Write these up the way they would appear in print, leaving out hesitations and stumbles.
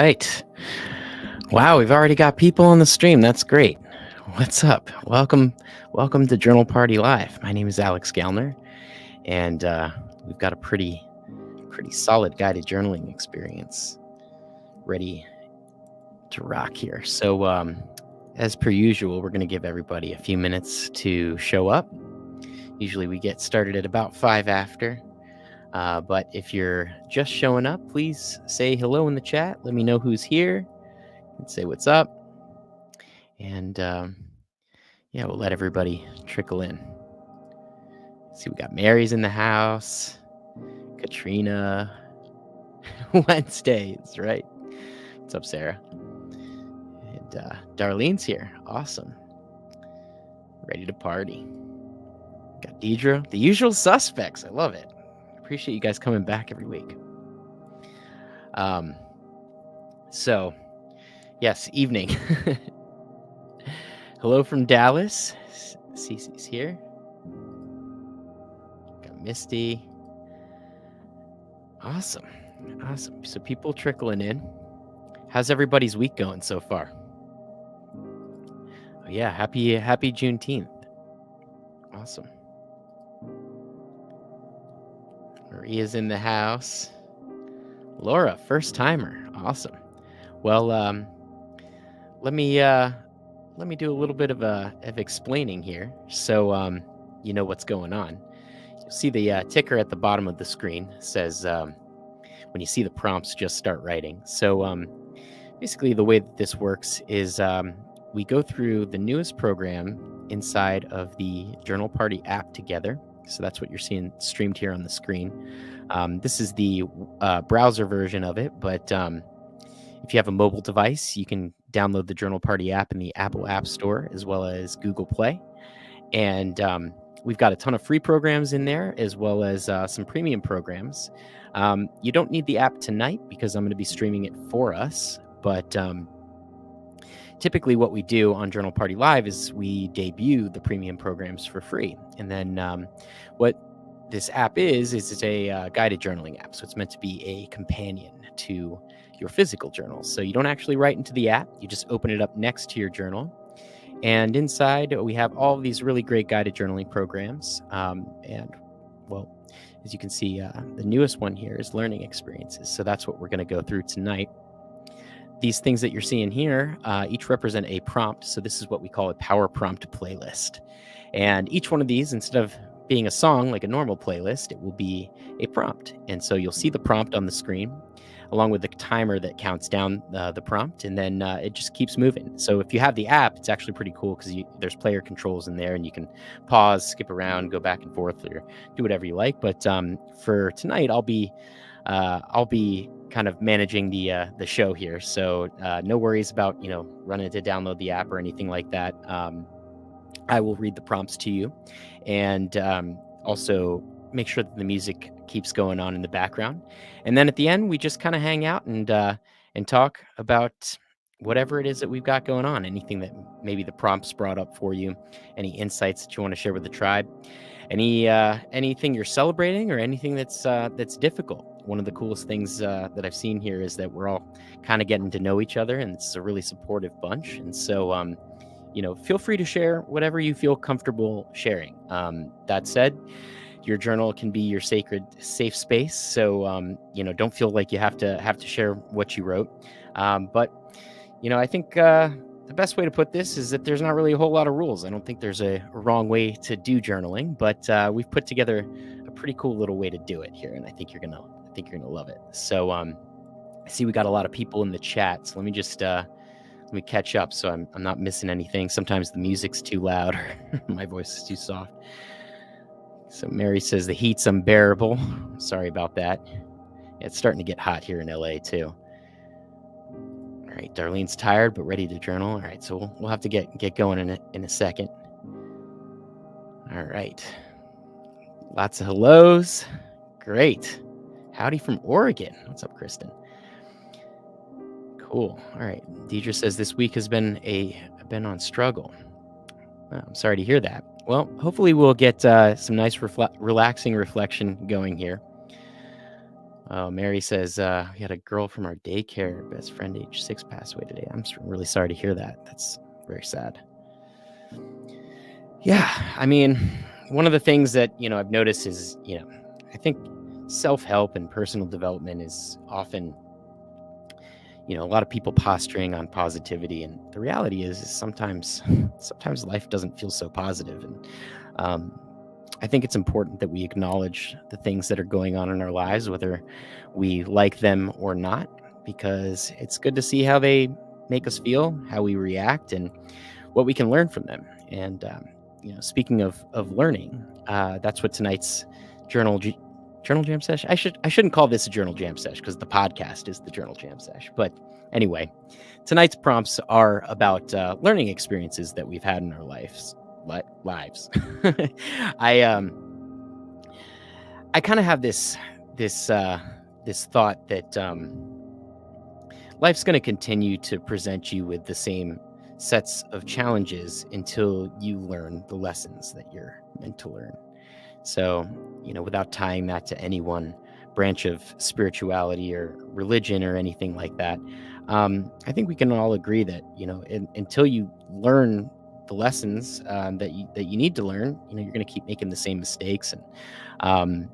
right. Wow, we've already got people on the stream. That's great. What's up? Welcome to Journal Party Live. My name is Alex Gallner, and we've got a pretty solid guided journaling experience ready to rock here. So, as per usual, we're going to give everybody a few minutes to show up. Usually we get started at about 5 after. But if you're just showing up, please say hello in the chat. Let me know who's here and say what's up. And yeah, we'll let everybody trickle in. See, we got Mary's in the house, Katrina, Wednesdays, right? What's up, Sarah? And Darlene's here. Awesome. Ready to party. Got Deidre. The usual suspects. I love it. Appreciate you guys coming back every week. So, yes, evening. Hello from Dallas. Cece's here. Got Misty. Awesome. So people trickling in. How's everybody's week going so far? Oh yeah, happy Juneteenth. Awesome. Maria's in the house. Laura, first timer. Awesome. Well, let me do a little bit of explaining here, so you know what's going on. You'll see the ticker at the bottom of the screen says when you see the prompts, just start writing. So basically, the way that this works is we go through the newest program inside of the Journal Party app together. So that's what you're seeing streamed here on the screen. This is the browser version of it, but if you have a mobile device, you can download the Journal Party app in the Apple App Store as well as Google Play. And we've got a ton of free programs in there as well as some premium programs. You don't need the app tonight because I'm going to be streaming it for us. But typically what we do on Journal Party Live is we debut the premium programs for free. And then what this app is it's a guided journaling app. So it's meant to be a companion to your physical journal. So you don't actually write into the app. You just open it up next to your journal. And inside, we have all of these really great guided journaling programs. And, well, as you can see, the newest one here is learning experiences. So that's what we're going to go through tonight. These things that you're seeing here each represent a prompt. So this is what we call a power prompt playlist. And each one of these, instead of being a song like a normal playlist, it will be a prompt. And so you'll see the prompt on the screen along with the timer that counts down the prompt, and then it just keeps moving. So if you have the app, it's actually pretty cool because there's player controls in there, and you can pause, skip around, go back and forth, or do whatever you like. But for tonight, I'll be kind of managing the show here, so no worries about running to download the app or anything like that. I will read the prompts to you, and also make sure that the music keeps going on in the background. And then at the end, we just kind of hang out and talk about whatever it is that we've got going on, anything that maybe the prompts brought up for you, any insights that you want to share with the tribe, anything you're celebrating or anything that's difficult. One of the coolest things that I've seen here is that we're all kind of getting to know each other, and it's a really supportive bunch. And so, feel free to share whatever you feel comfortable sharing. That said, your journal can be your sacred safe space. So, don't feel like you have to share what you wrote. But, I think the best way to put this is that there's not really a whole lot of rules. I don't think there's a wrong way to do journaling, but we've put together a pretty cool little way to do it here, and I think you're gonna love it. So, I see we got a lot of people in the chat. So let me just let me catch up so I'm not missing anything. Sometimes the music's too loud or my voice is too soft. So Mary says the heat's unbearable. Sorry about that. It's starting to get hot here in LA too. All right, Darlene's tired but ready to journal. All right, so we'll have to get going in a second. All right, lots of hellos. Great. Howdy from Oregon. What's up, Kristen? Cool. All right. Deidre says this week has been on struggle. Well, I'm sorry to hear that. Well, hopefully we'll get some nice relaxing reflection going here. Oh, Mary says, we had a girl from our daycare best friend, age 6, pass away today. Really sorry to hear that. That's very sad. Yeah, I mean, one of the things that, I've noticed is, I think self-help and personal development is often, a lot of people posturing on positivity, and the reality is sometimes sometimes life doesn't feel so positive, and um, I think it's important that we acknowledge the things that are going on in our lives, whether we like them or not, because it's good to see how they make us feel, how we react, and what we can learn from them. And speaking of learning, that's what tonight's journal journal jam session. I shouldn't call this a journal jam session because the podcast is the journal jam session. But anyway, tonight's prompts are about learning experiences that we've had in our lives. I I kind of have this thought that life's going to continue to present you with the same sets of challenges until you learn the lessons that you're meant to learn. So, without tying that to any one branch of spirituality or religion or anything like that, I think we can all agree that until you learn the lessons that you need to learn, you're going to keep making the same mistakes. And um,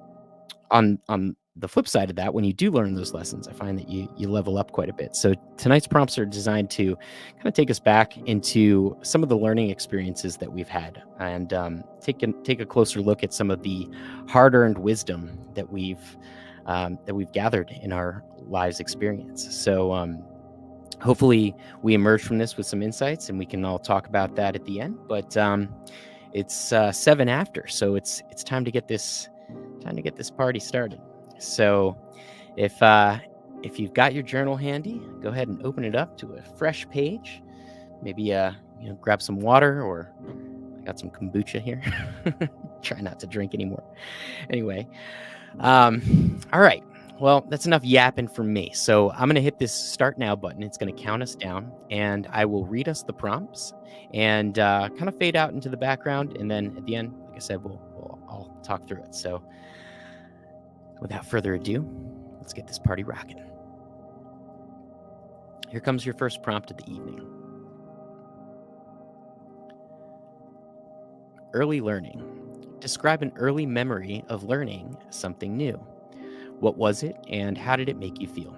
on the flip side of that, when you do learn those lessons, I find that you level up quite a bit. So tonight's prompts are designed to kind of take us back into some of the learning experiences that we've had, and take a closer look at some of the hard-earned wisdom that we've gathered in our lives experience. So hopefully we emerge from this with some insights, and we can all talk about that at the end. But it's 7 after, so it's time to get this party started. So if you've got your journal handy, go ahead and open it up to a fresh page. Maybe grab some water, or I got some kombucha here. Try not to drink anymore. Anyway, all right. Well, that's enough yapping from me. So I'm going to hit this start now button. It's going to count us down, and I will read us the prompts and kind of fade out into the background. And then at the end, like I said, I'll talk through it. So without further ado, let's get this party rocking. Here comes your first prompt of the evening. Early learning. Describe an early memory of learning something new. What was it, and how did it make you feel?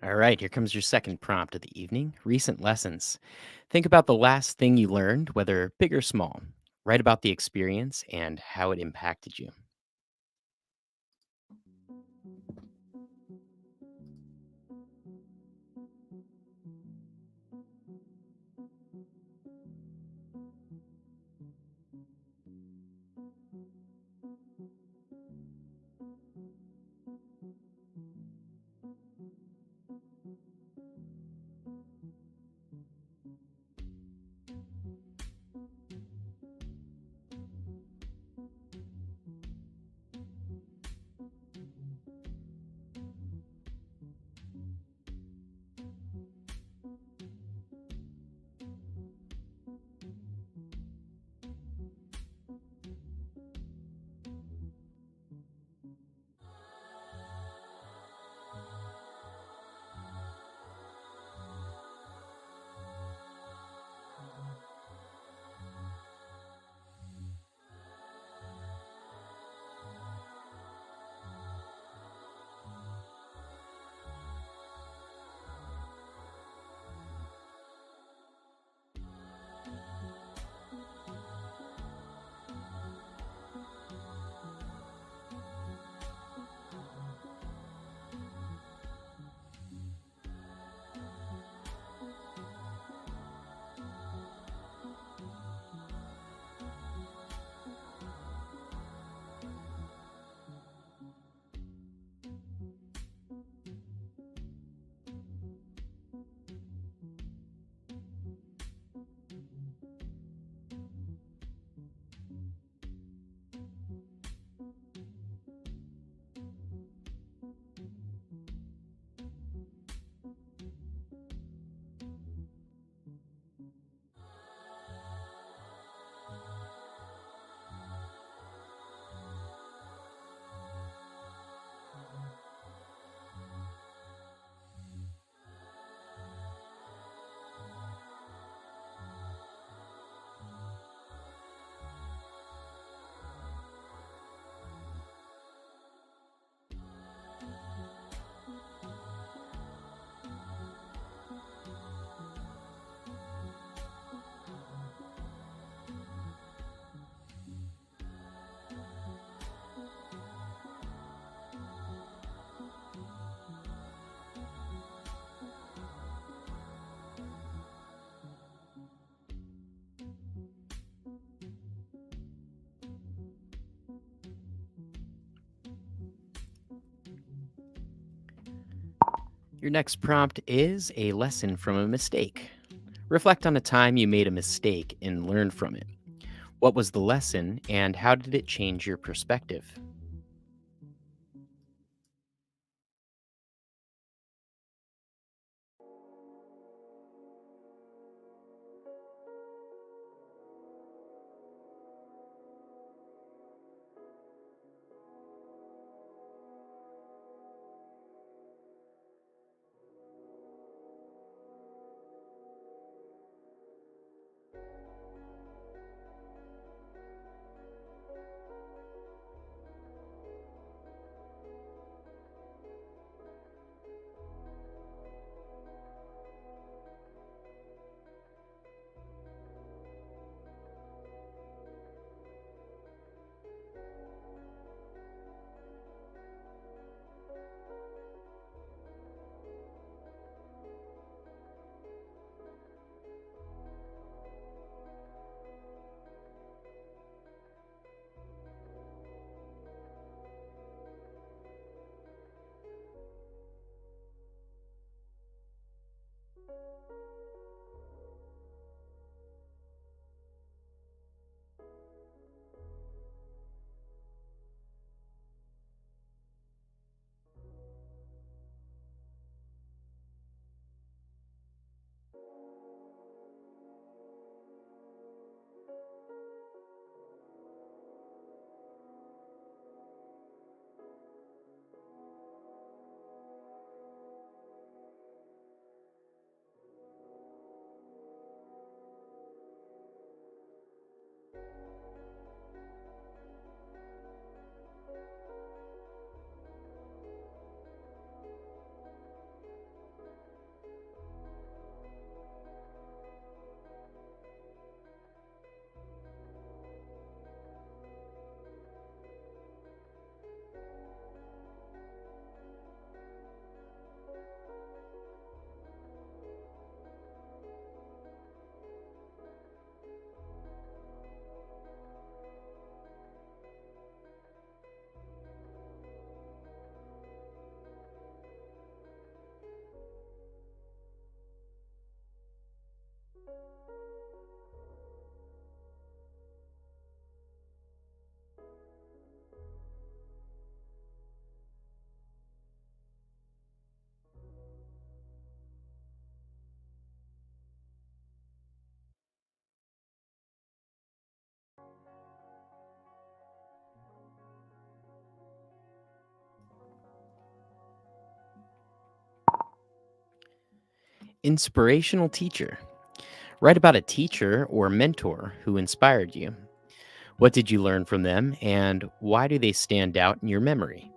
All right, here comes your second prompt of the evening recent lessons. Think about the last thing you learned, whether big or small. Write about the experience and how it impacted you. Your next prompt is a lesson from a mistake. Reflect on a time you made a mistake and learn from it. What was the lesson and how did it change your perspective? Inspirational teacher. Write about a teacher or mentor who inspired you. What did you learn from them, and why do they stand out in your memory?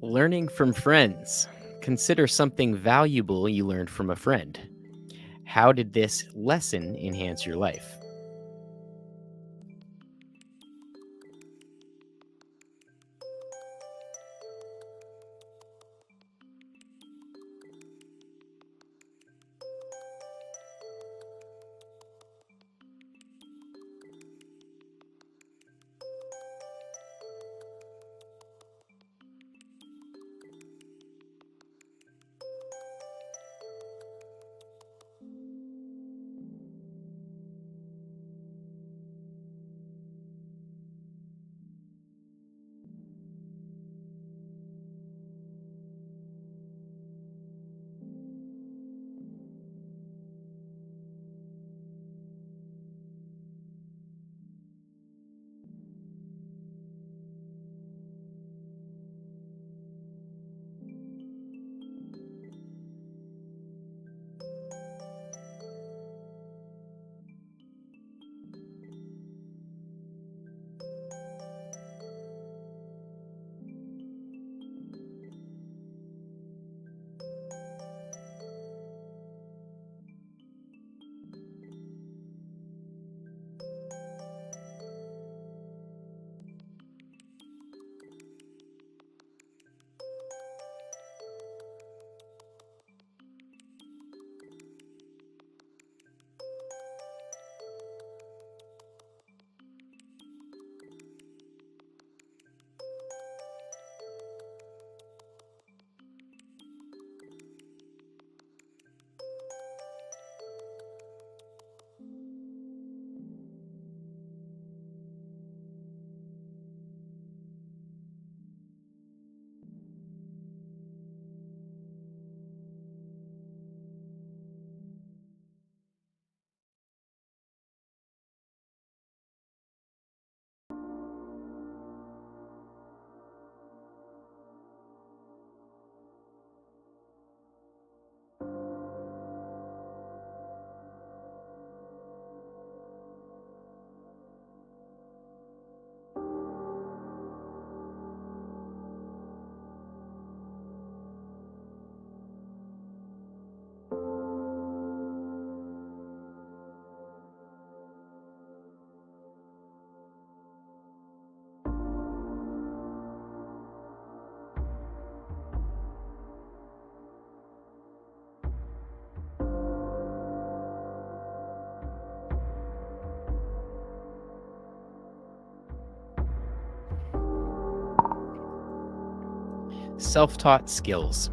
Learning from friends. Consider something valuable you learned from a friend. How did this lesson enhance your life? Self taught skills.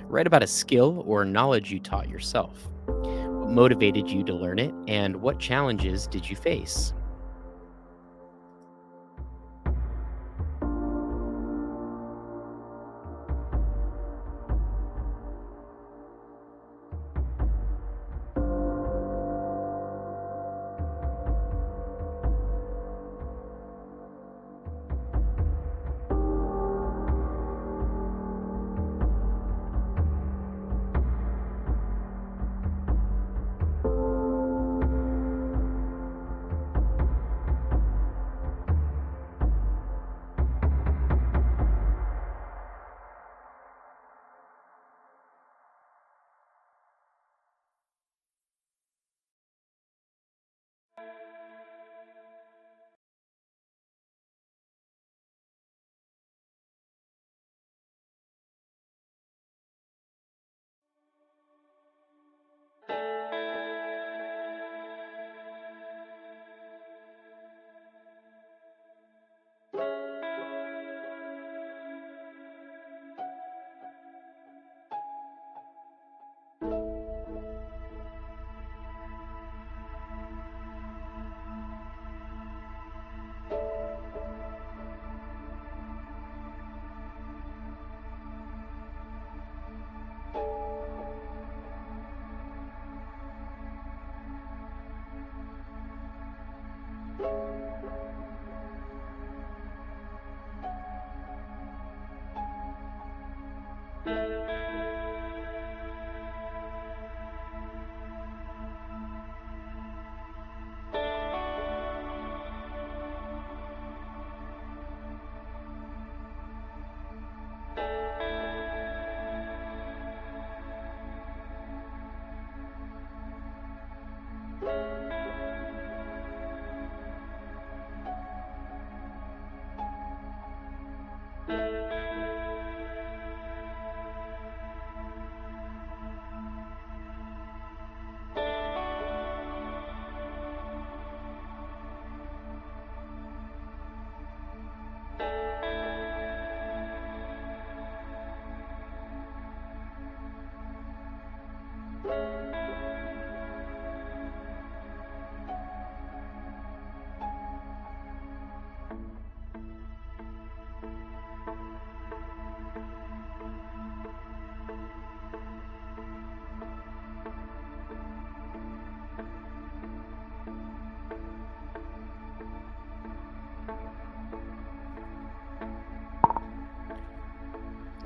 Write about a skill or knowledge you taught yourself. What motivated you to learn it, and what challenges did you face?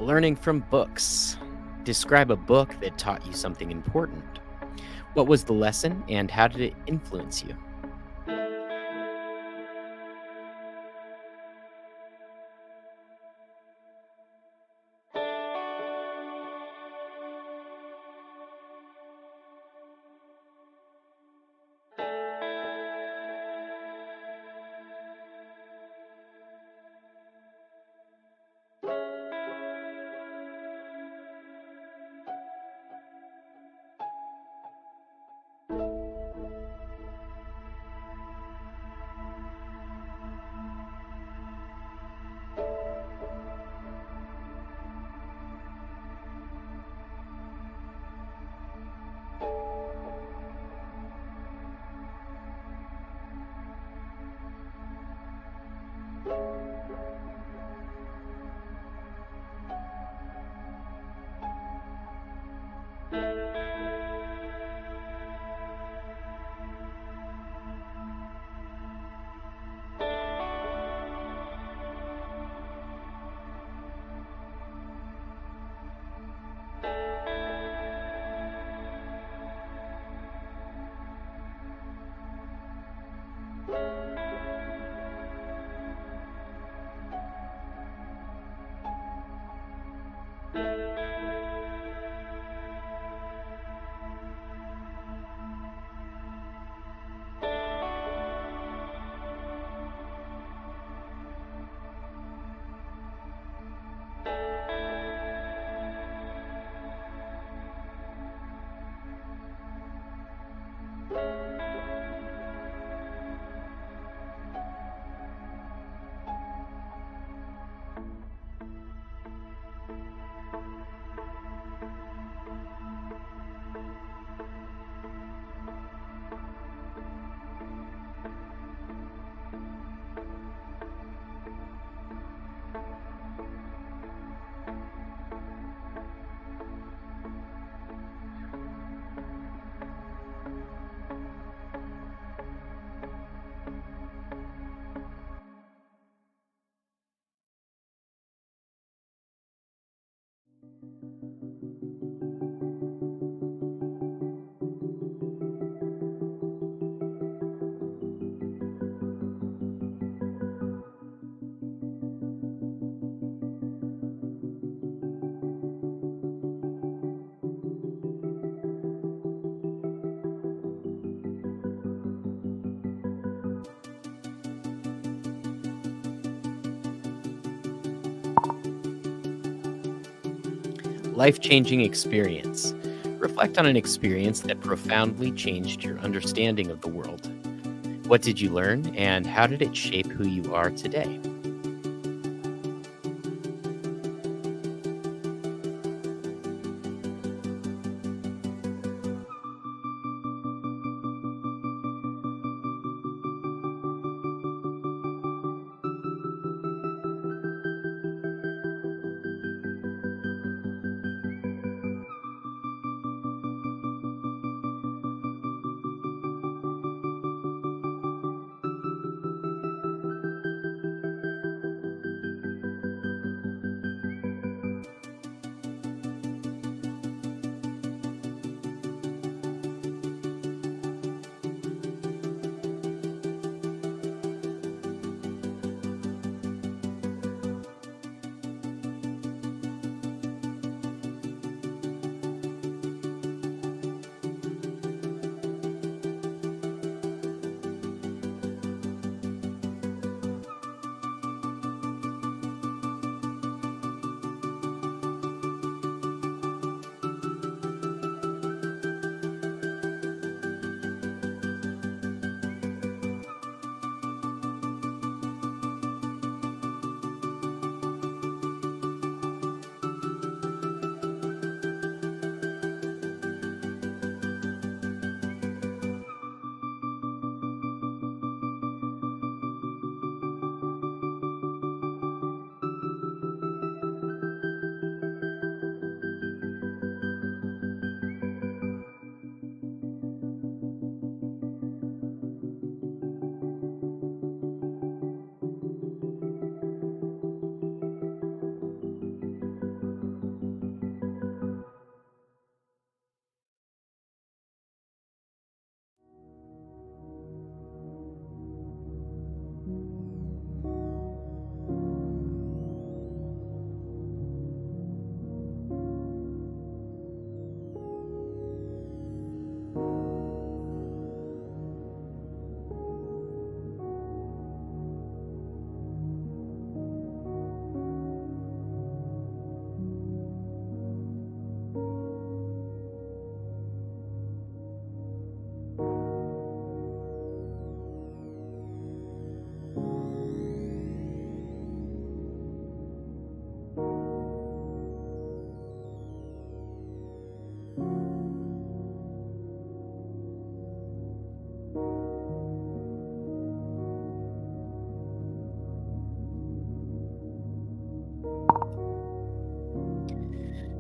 Learning from books. Describe a book that taught you something important. What was the lesson and how did it influence you? life-changing experience. Reflect on an experience that profoundly changed your understanding of the world. What did you learn, and how did it shape who you are today?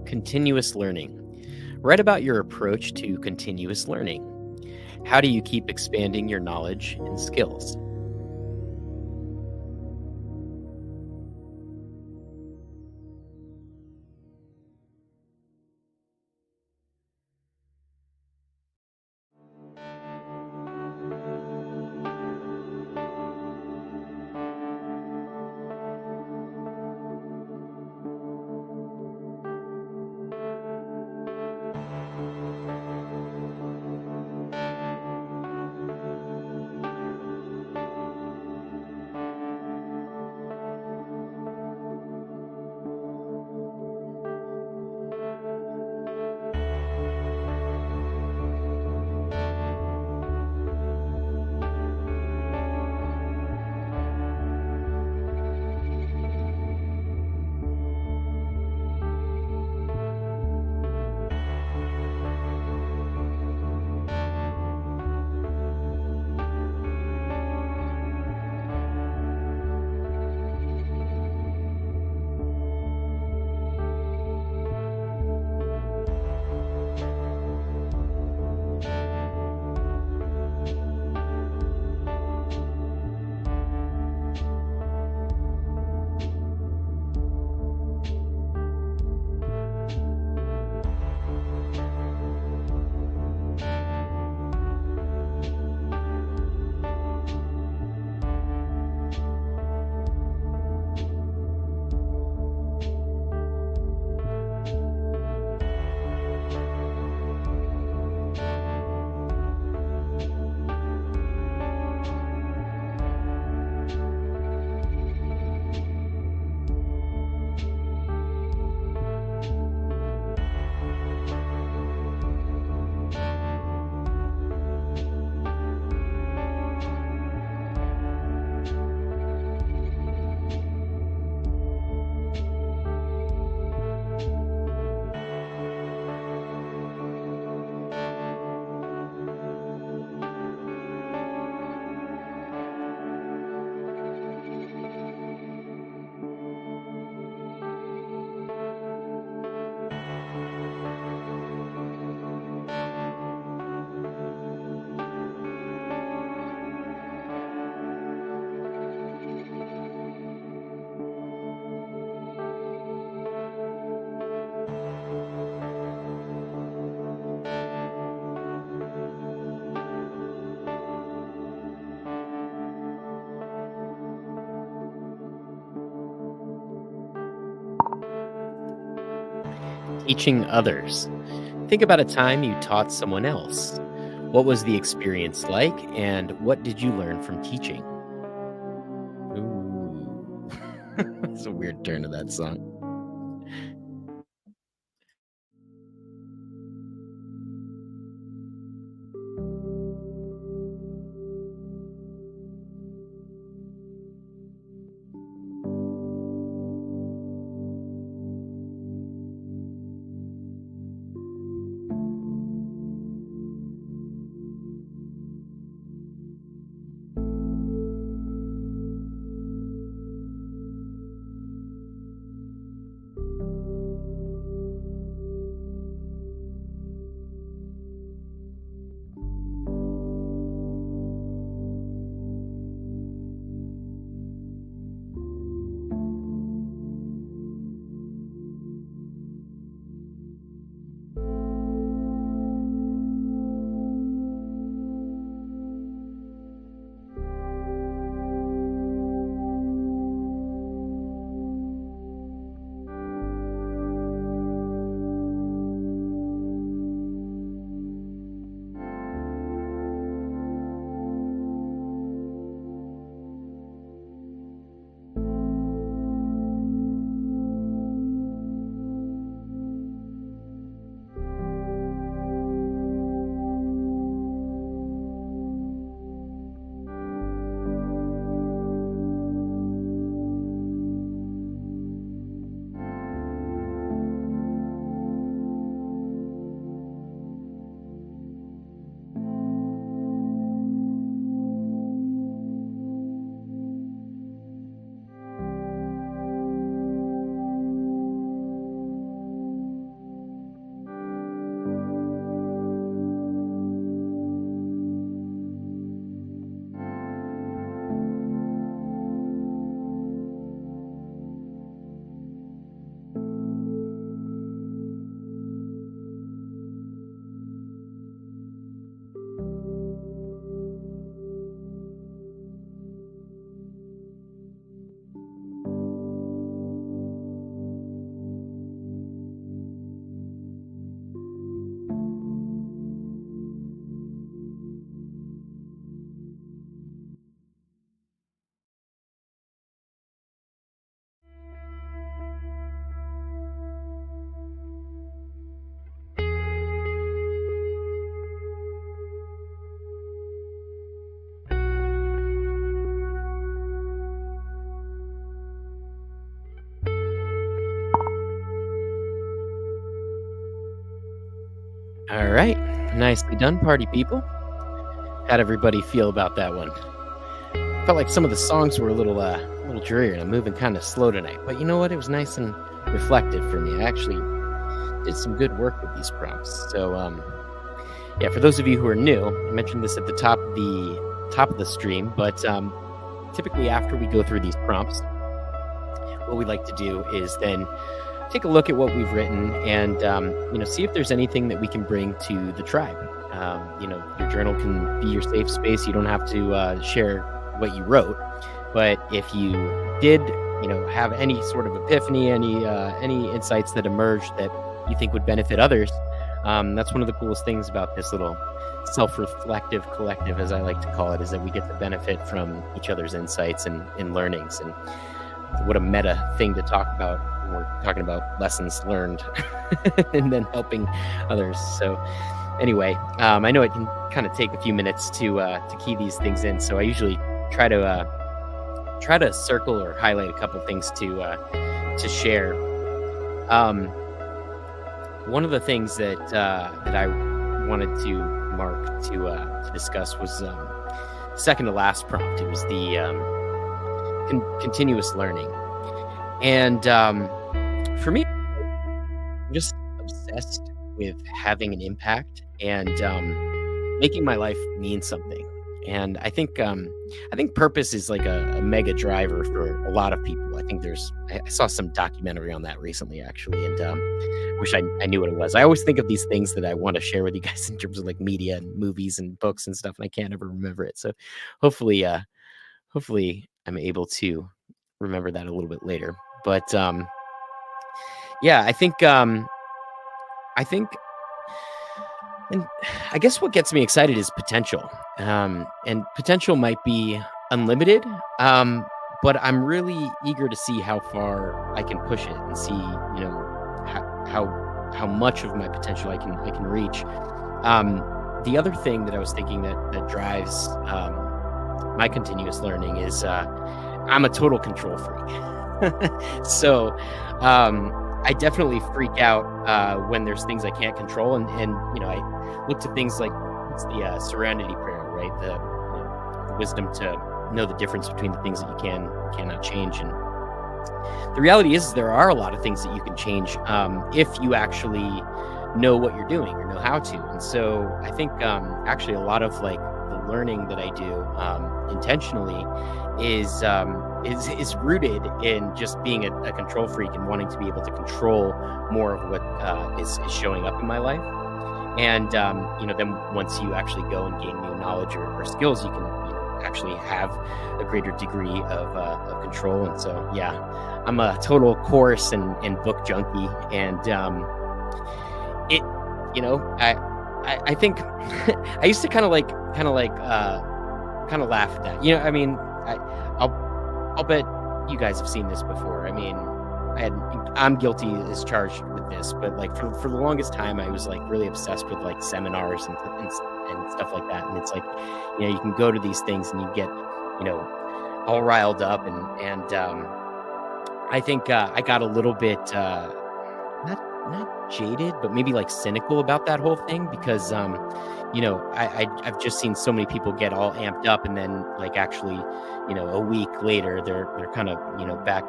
Continuous learning. Write about your approach to continuous learning. How do you keep expanding your knowledge and skills? Teaching others. Think about a time you taught someone else. What was the experience like, and what did you learn from teaching? Ooh, that's a weird turn to that song. All right. Nicely done, party people. How'd everybody feel about that one? Felt like some of the songs were a little dreary and I'm moving kind of slow tonight. But you know what? It was nice and reflective for me. I actually did some good work with these prompts. So yeah, for those of you who are new, I mentioned this at the top of the stream, but typically after we go through these prompts, what we like to do is then take a look at what we've written and see if there's anything that we can bring to the tribe. Your journal can be your safe space. You don't have to share what you wrote, but if you did have any sort of epiphany, any insights that emerged that you think would benefit others, that's one of the coolest things about this little self-reflective collective, as I like to call it, is that we get to benefit from each other's insights and learnings. And what a meta thing to talk about when we're talking about lessons learned and then helping others. So anyway, I know it can kind of take a few minutes to key these things in. So I usually try to circle or highlight a couple things to share. One of the things that I wanted to mark to discuss was second to last prompt. It was the continuous learning, and for me, I'm just obsessed with having an impact and making my life mean something. And I think purpose is like a mega driver for a lot of people. I saw some documentary on that recently, actually, and wish I knew what it was. I always think of these things that I want to share with you guys in terms of like media and movies and books and stuff, and I can't ever remember it. So hopefully, hopefully I'm able to remember that a little bit later. But yeah, I think I think, and I guess what gets me excited is potential. And potential might be unlimited, um, but I'm really eager to see how far I can push it and see, how much of my potential I can reach. Um, the other thing that I was thinking that drives my continuous learning is I'm a total control freak. So I definitely freak out when there's things I can't control, and I look to things like it's the Serenity Prayer, right? The wisdom to know the difference between the things that you cannot change. And the reality is there are a lot of things that you can change if you actually know what you're doing or know how to. And so I think actually a lot of like the learning that I do intentionally is rooted in just being a control freak and wanting to be able to control more of what is showing up in my life. And then once you actually go and gain new knowledge or skills, you can actually have a greater degree of control. And so yeah, I'm a total course and book junkie, and it I think I used to kind of laugh at that. I mean, I'll bet you guys have seen this before. I mean, I'm guilty as charged with this, but like for the longest time, I was like really obsessed with like seminars and stuff like that. And it's like, you can go to these things and you get, all riled up, and I think I got a little bit not jaded, but maybe like cynical about that whole thing because I've just seen so many people get all amped up, and then like actually, a week later they're kind of back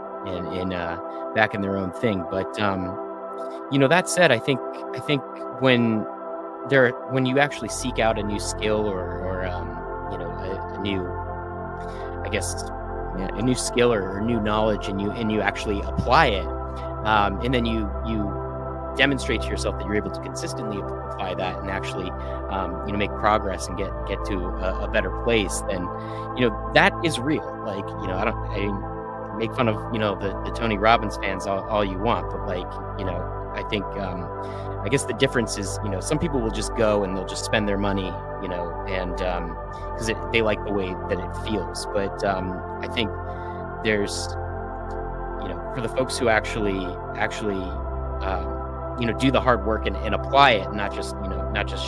back in their own thing. But that said, I think when you actually seek out a new skill or a new, I guess, yeah, a new skill or new knowledge, and you actually apply it, and then you demonstrate to yourself that you're able to consistently apply that and actually make progress and get to a better place, then that is real. Like I make fun of the Tony Robbins fans all you want, but like I think I guess the difference is some people will just go and they'll just spend their money and because they like the way that it feels. But I think there's for the folks who actually do the hard work and apply it, and not just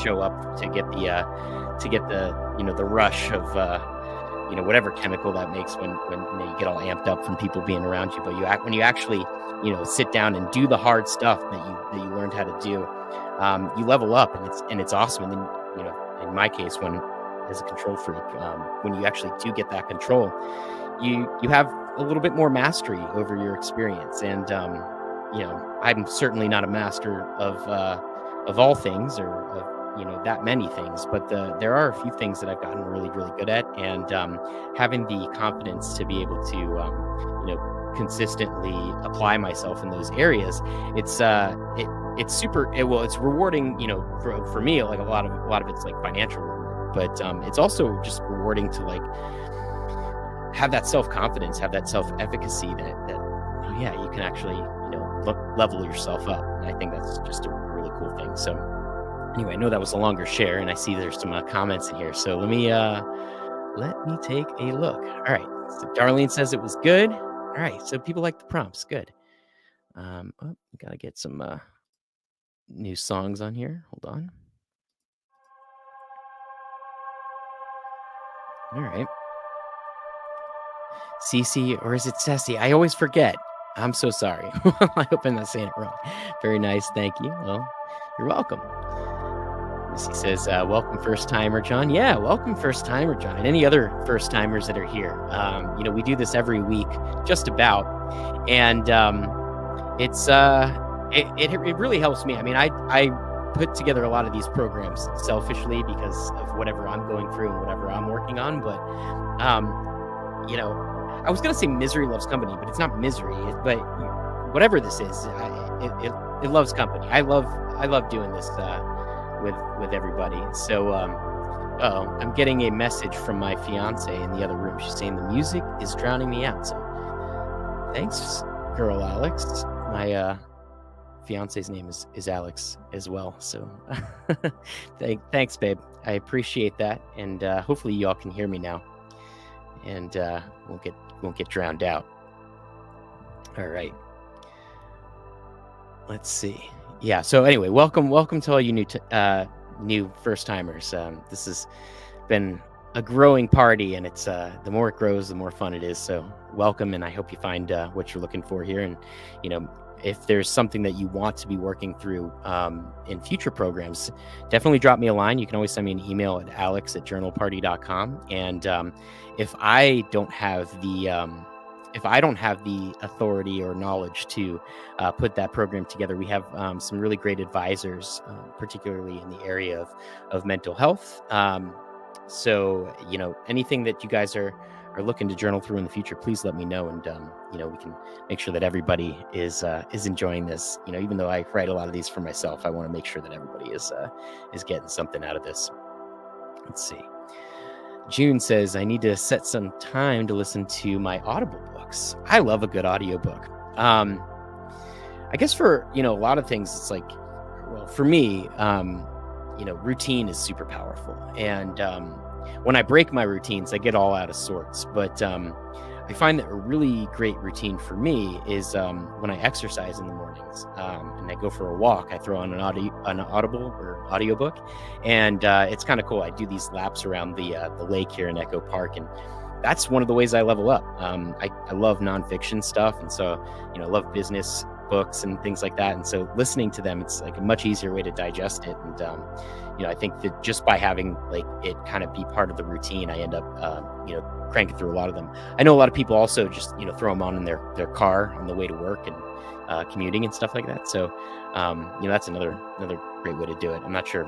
show up to get the rush of whatever chemical that makes when you get all amped up from people being around you. But when you actually sit down and do the hard stuff that you learned how to do, you level up, and it's awesome. And then in my case, when as a control freak, when you actually do get that control, you have a little bit more mastery over your experience. And I'm certainly not a master of all things or of that many things, but there are a few things that I've gotten really, really good at, and having the confidence to be able to consistently apply myself in those areas, it's rewarding, for me. Like a lot of it's like financial reward, but it's also just rewarding to like have that self-confidence, have that self-efficacy that oh yeah, you can actually level yourself up. And I think that's just a really cool thing. So anyway, I know that was a longer share, and I see there's some comments in here. So let me take a look. All right. So Darlene says it was good. All right. So people like the prompts. Good. Gotta get some new songs on here. Hold on. All right. Cece, or is it Ceci? I always forget. I'm so sorry. I hope I'm not saying it wrong. Very nice. Thank you. Well, you're welcome. Missy says, welcome first timer, John. Yeah, welcome first timer, John. And any other first timers that are here. We do this every week, just about. And it really helps me. I mean, I put together a lot of these programs selfishly because of whatever I'm going through and whatever I'm working on. But, I was going to say misery loves company, but it's not misery. But whatever this is, it loves company. I love doing this with everybody. So, I'm getting a message from my fiance in the other room. She's saying the music is drowning me out. So thanks, girl Alex, my fiance's name is Alex as well. So thanks, babe. I appreciate that, and hopefully you all can hear me now, and won't get drowned out. All right. Let's see. Yeah. So anyway, welcome to all you new first timers. This has been a growing party, and it's the more it grows, the more fun it is. So welcome, and I hope you find what you're looking for here. And if there's something that you want to be working through in future programs, definitely drop me a line. You can always send me an email at alex@journalparty.com. And if I don't have the authority or knowledge to put that program together, we have some really great advisors, particularly in the area of mental health. So anything that you guys are looking to journal through in the future, please let me know, and we can make sure that everybody is enjoying this. Even though I write a lot of these for myself, I want to make sure that everybody is getting something out of this. Let's see. June says, I need to set some time to listen to my Audible books. I love a good audiobook. I guess for, a lot of things, it's like, well, for me, routine is super powerful. And when I break my routines, I get all out of sorts. But I find that a really great routine for me is when I exercise in the mornings and I go for a walk, I throw on an Audible or audiobook, and it's kind of cool. I do these laps around the lake here in Echo Park, and that's one of the ways I level up. I love nonfiction stuff, and so I love business books and things like that, and so listening to them, it's like a much easier way to digest it. And I think that just by having like it kind of be part of the routine, I end up cranking through a lot of them. I know a lot of people also just throw them on in their car on the way to work and commuting and stuff like that. So that's another great way to do it. I'm not sure.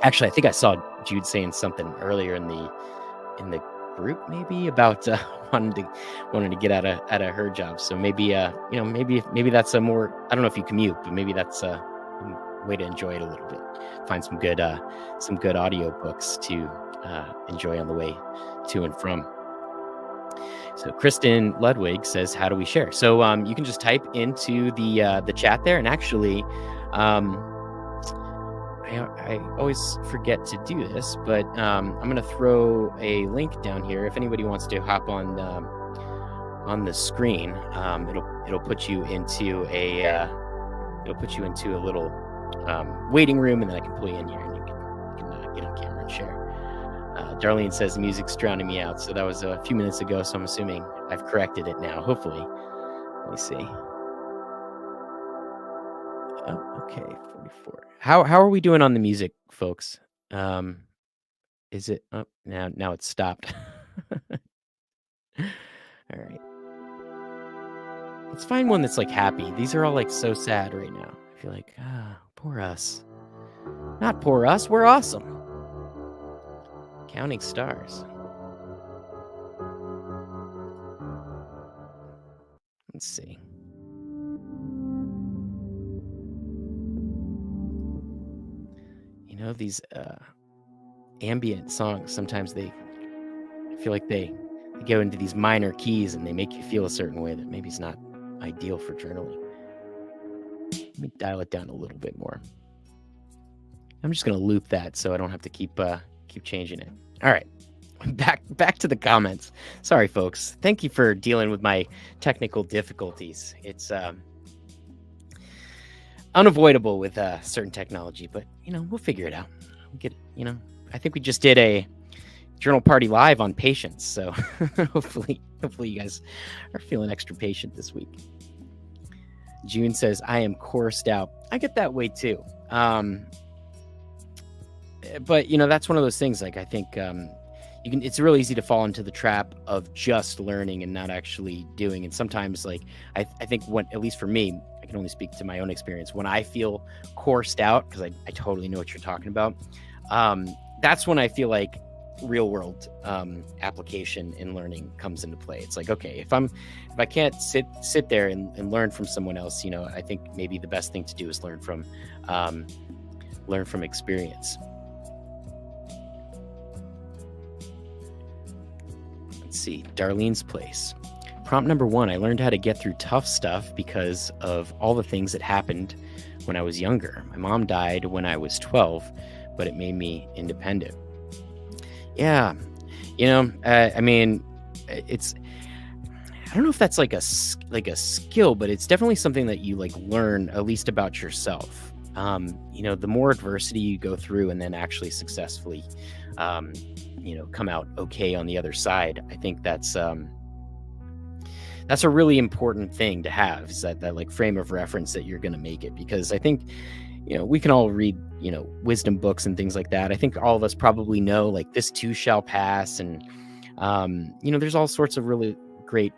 Actually, I think I saw Jude saying something earlier in the group, maybe about wanting to get out of her job. So maybe maybe that's a more, I don't know if you commute, but maybe that's a way to enjoy it a little bit. Find some good audio books to enjoy on the way to and from. So Kristen Ludwig says, how do we share? So you can just type into the chat there, and actually I always forget to do this, but I'm going to throw a link down here. If anybody wants to hop on the screen, it'll put you into a little waiting room, and then I can pull you in here, and you can get on camera and share. Darlene says the music's drowning me out. So that was a few minutes ago, so I'm assuming I've corrected it now, hopefully. Let me see. Oh, okay, 44. How are we doing on the music, folks? Is it up? Now it's stopped. All right. Let's find one that's like happy. These are all like so sad right now. I feel like, poor us. Not poor us, we're awesome. Counting stars. Let's see. These ambient songs, sometimes I feel like they go into these minor keys and they make you feel a certain way that maybe is not ideal for journaling. Let me dial it down a little bit more. I'm just going to loop that so I don't have to keep changing it. All right. Back to the comments. Sorry, folks. Thank you for dealing with my technical difficulties. It's unavoidable with certain technology, but we'll figure it out. We'll get it. I think we just did a journal party live on patience, so hopefully you guys are feeling extra patient this week. June says, I am coursed out. I get that way too. But that's one of those things, like, I think it's really easy to fall into the trap of just learning and not actually doing. And sometimes, like, I think at least for me, I can only speak to my own experience. When I feel coursed out, because I totally know what you're talking about, that's when I feel like real world application and learning comes into play. It's like, okay, if I can't sit there and learn from someone else, I think maybe the best thing to do is learn from experience. Let's see, Darlene's Place. prompt number one, I learned how to get through tough stuff because of all the things that happened when I was younger. My mom died when I was 12, but it made me independent. Yeah. I mean, it's I don't know if that's like a skill, but it's definitely something that you like learn at least about yourself. The more adversity you go through and then actually successfully, um, come out okay on the other side. I think that's a really important thing to have, is that like frame of reference that you're going to make it. Because I think, we can all read, wisdom books and things like that. I think all of us probably know like this too shall pass. And, there's all sorts of really great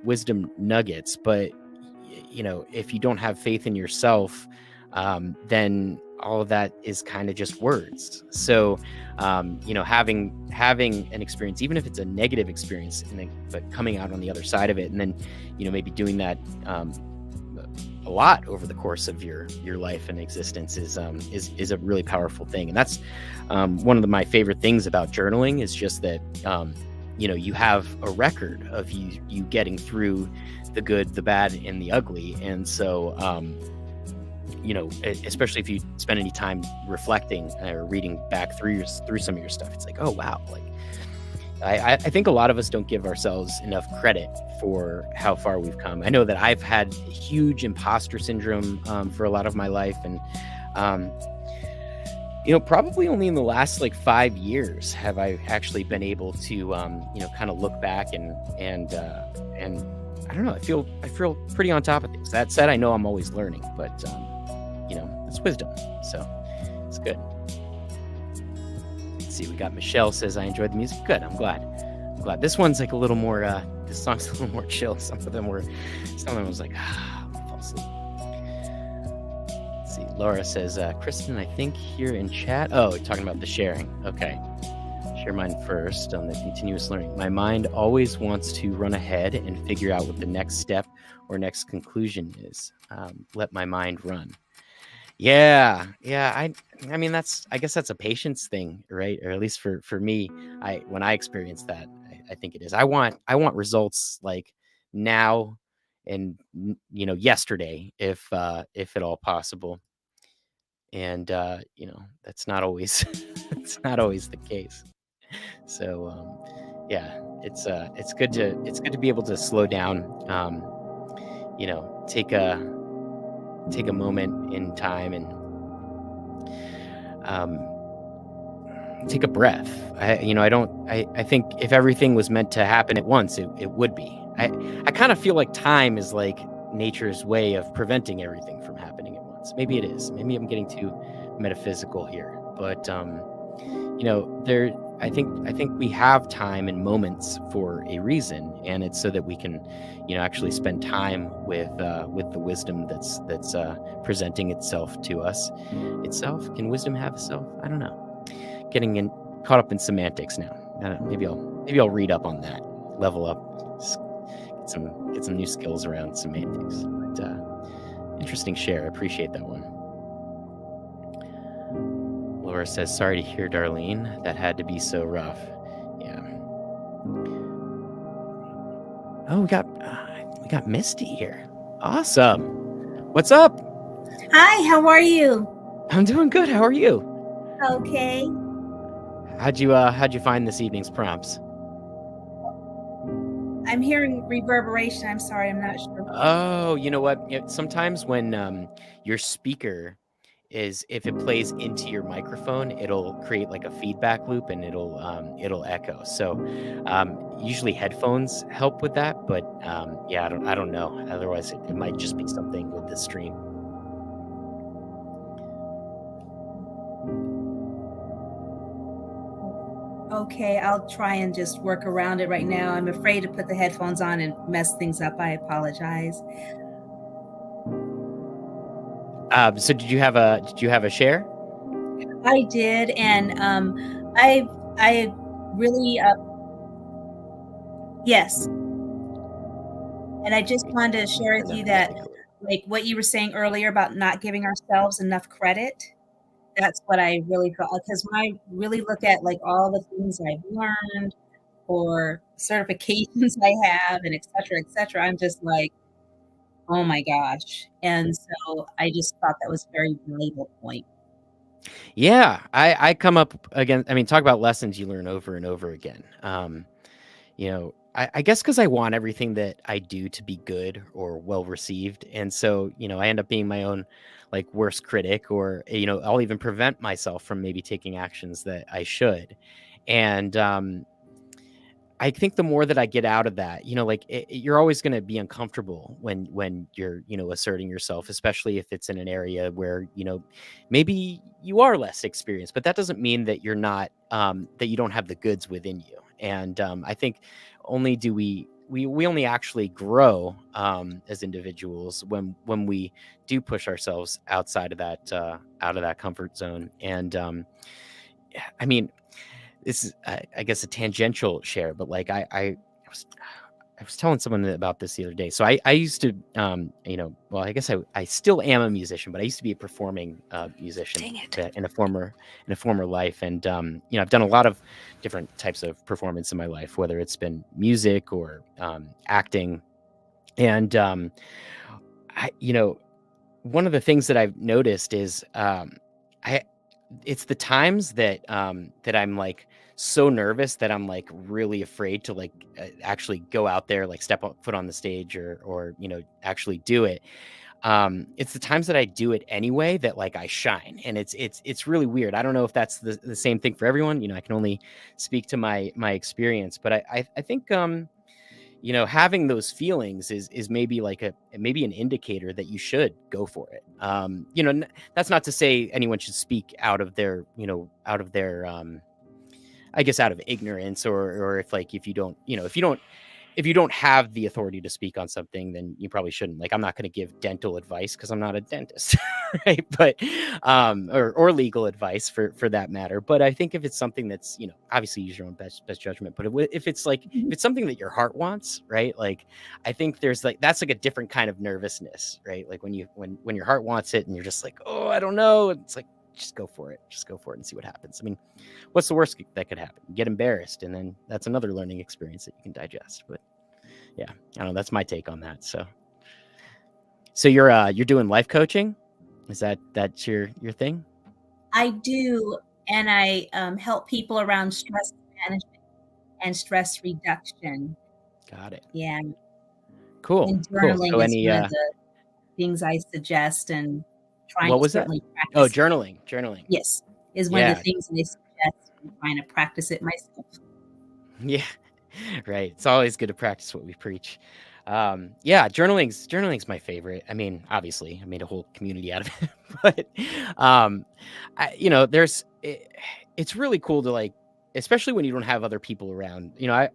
wisdom nuggets. But, if you don't have faith in yourself, then all of that is kind of just words. So, having an experience, even if it's a negative experience, but coming out on the other side of it, and then, maybe doing that a lot over the course of your life and existence is a really powerful thing. And that's one of my favorite things about journaling, is just that you have a record of you getting through the good, the bad, and the ugly. And so especially if you spend any time reflecting or reading back through some of your stuff, it's like, oh wow, like I think a lot of us don't give ourselves enough credit for how far we've come. I know that I've had huge imposter syndrome for a lot of my life, and probably only in the last like 5 years have I actually been able to kind of look back and I don't know, I feel pretty on top of things. That said, I know I'm always learning, but it's wisdom, so it's good. Let's see, we got Michelle says, I enjoyed the music. Good, I'm glad. This one's like a little more this song's a little more chill. Some of them was like, I'm gonna fall asleep. Let's see, Laura says, Kristen, I think here in chat, talking about the sharing. Okay, share mine first on the continuous learning. My mind always wants to run ahead and figure out what the next step or next conclusion is. Let my mind run. Yeah. I mean, I guess that's a patience thing, right? Or at least for me, when I experience that, I think it is. I want results like now and yesterday, if at all possible. And that's not always it's not always the case. So yeah, it's good to be able to slow down, take a moment in time and take a breath. I think if everything was meant to happen at once, it would be. I kind of feel like time is like nature's way of preventing everything from happening at once. Maybe it is. Maybe I'm getting too metaphysical here, but I think we have time and moments for a reason, and it's so that we can actually spend time with the wisdom that's presenting itself to us. Can wisdom have a self? I don't know. Getting caught up in semantics now. Maybe I'll read up on that, level up, get some new skills around semantics. But interesting share. I appreciate that one. Laura says, sorry to hear, Darlene. That had to be so rough. Yeah. Oh, we got Misty here. Awesome. What's up? Hi, how are you? I'm doing good. How are you? Okay. How'd you find this evening's prompts? I'm hearing reverberation. I'm sorry, I'm not sure. Oh, you know what? Sometimes when your speaker if it plays into your microphone, it'll create like a feedback loop and it'll echo. So usually headphones help with that, but yeah, I don't know. Otherwise, it might just be something with the stream. Okay, I'll try and just work around it right now. I'm afraid to put the headphones on and mess things up. I apologize. So did you have a share? I did, and I really yes. And I just wanted to share with you that, like what you were saying earlier about not giving ourselves enough credit. That's what I really felt, because when I really look at like all the things I've learned, or certifications I have and et cetera, I'm just like, "Oh my gosh." And so I just thought that was a very valuable point. Yeah, I come up again. I mean, talk about lessons you learn over and over again. I guess because I want everything that I do to be good or well received, and so I end up being my own like worst critic, or I'll even prevent myself from maybe taking actions that I should, and I think the more that I get out of that, like you're always going to be uncomfortable when you're, asserting yourself, especially if it's in an area where, maybe you are less experienced, but that doesn't mean that you're not that you don't have the goods within you. And I think only do we only actually grow as individuals when we do push ourselves out of that comfort zone. And I mean, this is, I guess, a tangential share, but like was I was telling someone about this the other day. So I used to, well, I guess I still am a musician, but I used to be a performing musician Dang it. in a former life, and I've done a lot of different types of performance in my life, whether it's been music or acting, and I one of the things that I've noticed is I it's the times that I'm like so nervous that I'm like really afraid to like actually go out there, like step foot on the stage, or actually do it. It's the times that I do it anyway that like I shine, and it's really weird. I don't know if that's the same thing for everyone. I can only speak to my experience, but I think having those feelings is maybe like maybe an indicator that you should go for it. That's not to say anyone should speak out of their I guess out of ignorance, or if you don't if you don't have the authority to speak on something, then you probably shouldn't. Like, I'm not going to give dental advice because I'm not a dentist, right? But or legal advice for that matter. But I think if it's something that's obviously use your own best judgment. But if it's like if it's something that your heart wants, right? Like, I think there's like that's like a different kind of nervousness, right? Like when your heart wants it and you're just like, oh, I don't know. It's like just go for it and see what happens. I mean, what's the worst that could happen? You get embarrassed, and then that's another learning experience that you can digest. But yeah, I don't know. That's my take on that. So you're doing life coaching? Is that's your thing? I do, and I help people around stress management and stress reduction. Got it. Yeah, Cool. and Cool. So journaling is any one of the things I suggest, and trying what to was that? certainly Oh, practice. journaling. Yes, is one of the Yeah. things I suggest. I'm trying to practice it myself. Yeah. Right. It's always good to practice what we preach. Yeah, journaling's my favorite. I mean, obviously, I made a whole community out of it, but there's it's really cool to like, especially when you don't have other people around. I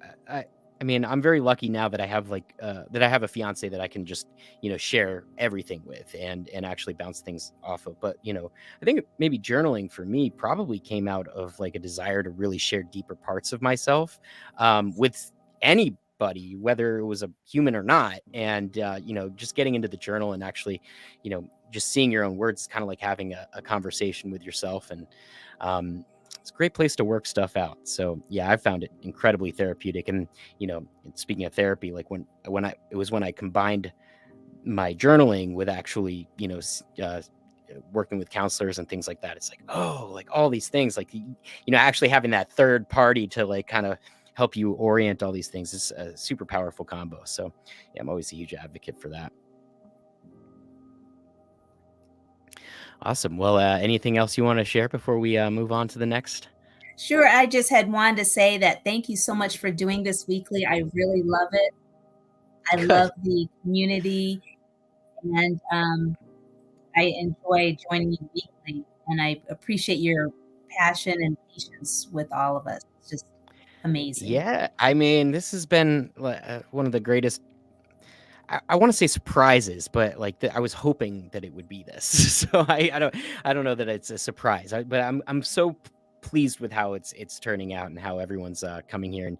I mean, I'm very lucky now that I have like that I have a fiance that I can just share everything with and actually bounce things off of. But I think maybe journaling for me probably came out of like a desire to really share deeper parts of myself with anybody, whether it was a human or not. And just getting into the journal and actually just seeing your own words is kind of like having a conversation with yourself. And it's a great place to work stuff out. So yeah, I found it incredibly therapeutic. And speaking of therapy, like when I combined my journaling with actually working with counselors and things like that, it's like, oh, like all these things, like actually having that third party to like kind of help you orient all these things is a super powerful combo. So yeah, I'm always a huge advocate for that. Awesome. Well, anything else you want to share before we move on to the next? Sure, I just had wanted to say that thank you so much for doing this weekly. I really love it. I Good. love the community, and I enjoy joining you weekly, and I appreciate your passion and patience with all of us. It's just amazing. Yeah, I mean, this has been one of the greatest. I want to say surprises, but like I was hoping that it would be this. So I don't know that it's a surprise, but I'm so pleased with how it's turning out and how everyone's coming here. And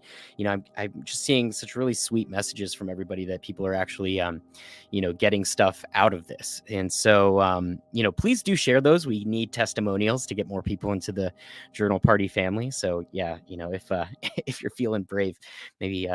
I'm just seeing such really sweet messages from everybody that people are actually getting stuff out of this. And so please do share those. We need testimonials to get more people into the Journal Party family. So yeah, if if you're feeling brave, maybe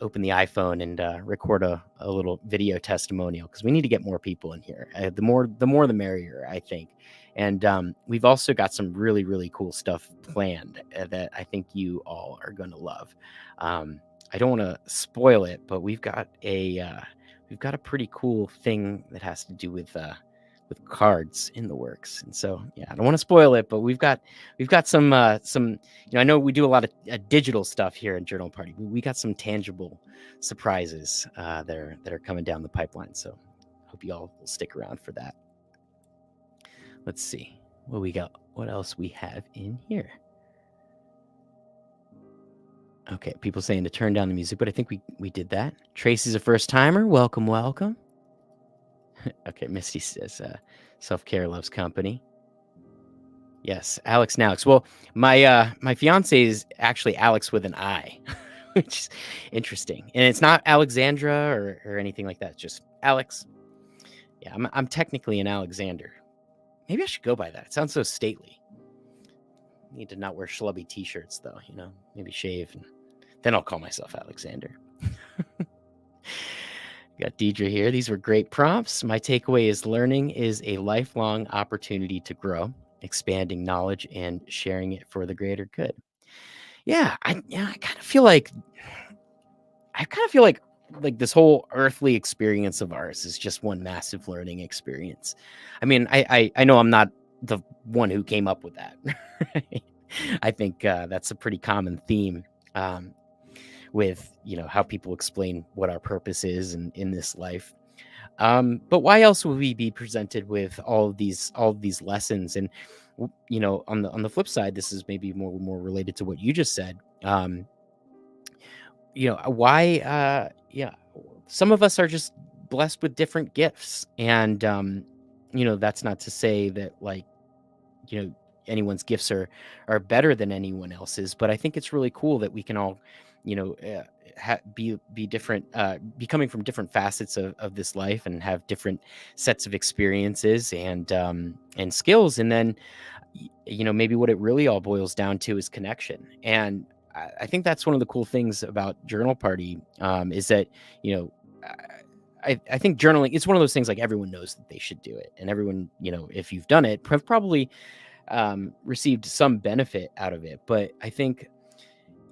open the iPhone and record a little video testimonial, because we need to get more people in here. The more the merrier, I think. And we've also got some really, really cool stuff planned that I think you all are going to love. I don't want to spoil it, but we've got a pretty cool thing that has to do with cards in the works. And so yeah, I don't want to spoil it, but we've got some I know we do a lot of digital stuff here in Journal Party. We got some tangible surprises that are coming down the pipeline. So hope you all will stick around for that. Let's see what we got. What else we have in here? Okay, people saying to turn down the music, but I think we did that. Tracy's a first timer. Welcome. Okay, Misty says self-care loves company. Yes, Alex and Alex. Well, my fiance is actually Alex with an I, which is interesting. And it's not Alexandra or anything like that. It's just Alex. Yeah, I'm technically an Alexander. Maybe I should go by that. It sounds so stately. Need to not wear schlubby t-shirts though, maybe shave, and then I'll call myself Alexander. Got Deidre here. These were great prompts. My takeaway is learning is a lifelong opportunity to grow, expanding knowledge and sharing it for the greater good. Yeah, I kind of feel like this whole earthly experience of ours is just one massive learning experience. I mean, I know I'm not the one who came up with that. Right? I think that's a pretty common theme with how people explain what our purpose is in this life. But why else would we be presented with all of these lessons? And on the flip side, this is maybe more related to what you just said. Why some of us are just blessed with different gifts, and that's not to say that anyone's gifts are better than anyone else's, but I think it's really cool that we can all be different, be coming from different facets of this life, and have different sets of experiences and skills. And then maybe what it really all boils down to is connection. And I think that's one of the cool things about Journal Party, is that I think journaling, it's one of those things, like, everyone knows that they should do it, and everyone, if you've done it, have probably received some benefit out of it. But I think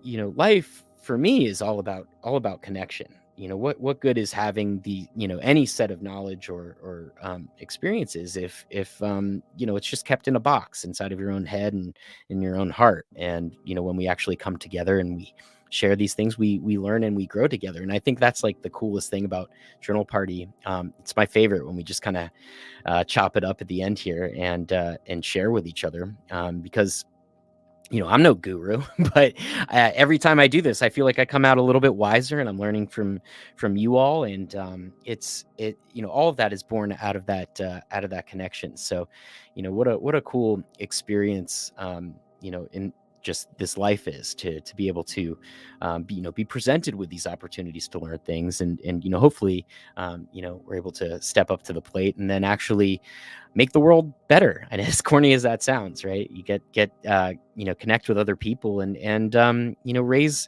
life for me is all about connection. What good is having the any set of knowledge or experiences if it's just kept in a box inside of your own head and in your own heart. And when we actually come together and we share these things, we learn and we grow together. And I think that's like the coolest thing about Journal Party. It's my favorite when we just kind of chop it up at the end here and share with each other, because I'm no guru, but every time I do this, I feel like I come out a little bit wiser, and I'm learning from you all. And all of that is born out of that connection. So, what a cool experience, in just this life is to be able to, be presented with these opportunities to learn things, and hopefully, we're able to step up to the plate and then actually make the world better. And as corny as that sounds, right? You get connect with other people and raise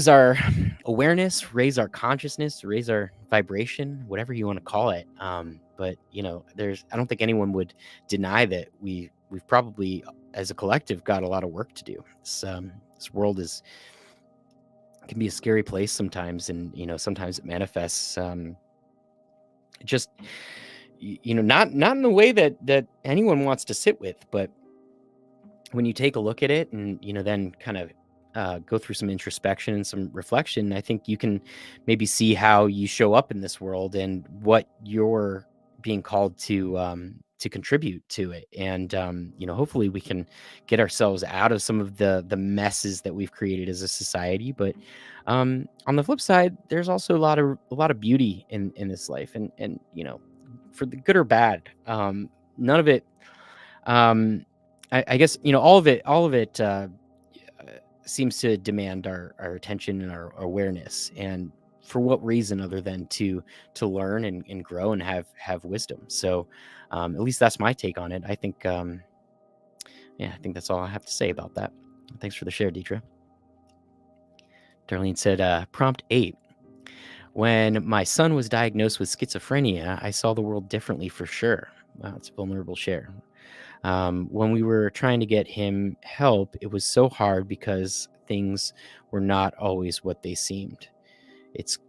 our awareness, raise our consciousness, raise our vibration, whatever you want to call it. But I don't think anyone would deny that we've probably, as a collective, got a lot of work to do. This world can be a scary place sometimes, and sometimes it manifests just not in the way that anyone wants to sit with. But when you take a look at it and then kind of go through some introspection and some reflection, I think you can maybe see how you show up in this world and what you're being called to contribute to it. And hopefully we can get ourselves out of some of the messes that we've created as a society. But on the flip side, there's also a lot of beauty in this life, and for the good or bad, none of it I guess, all of it seems to demand our attention and our awareness. And for what reason other than to learn and grow and have wisdom. So at least that's my take on it. I think yeah, I think that's all I have to say about that. Thanks for the share, Deidre. Darlene said, prompt 8. When my son was diagnosed with schizophrenia, I saw the world differently for sure. Wow, it's a vulnerable share. When we were trying to get him help, it was so hard because things were not always what they seemed. It's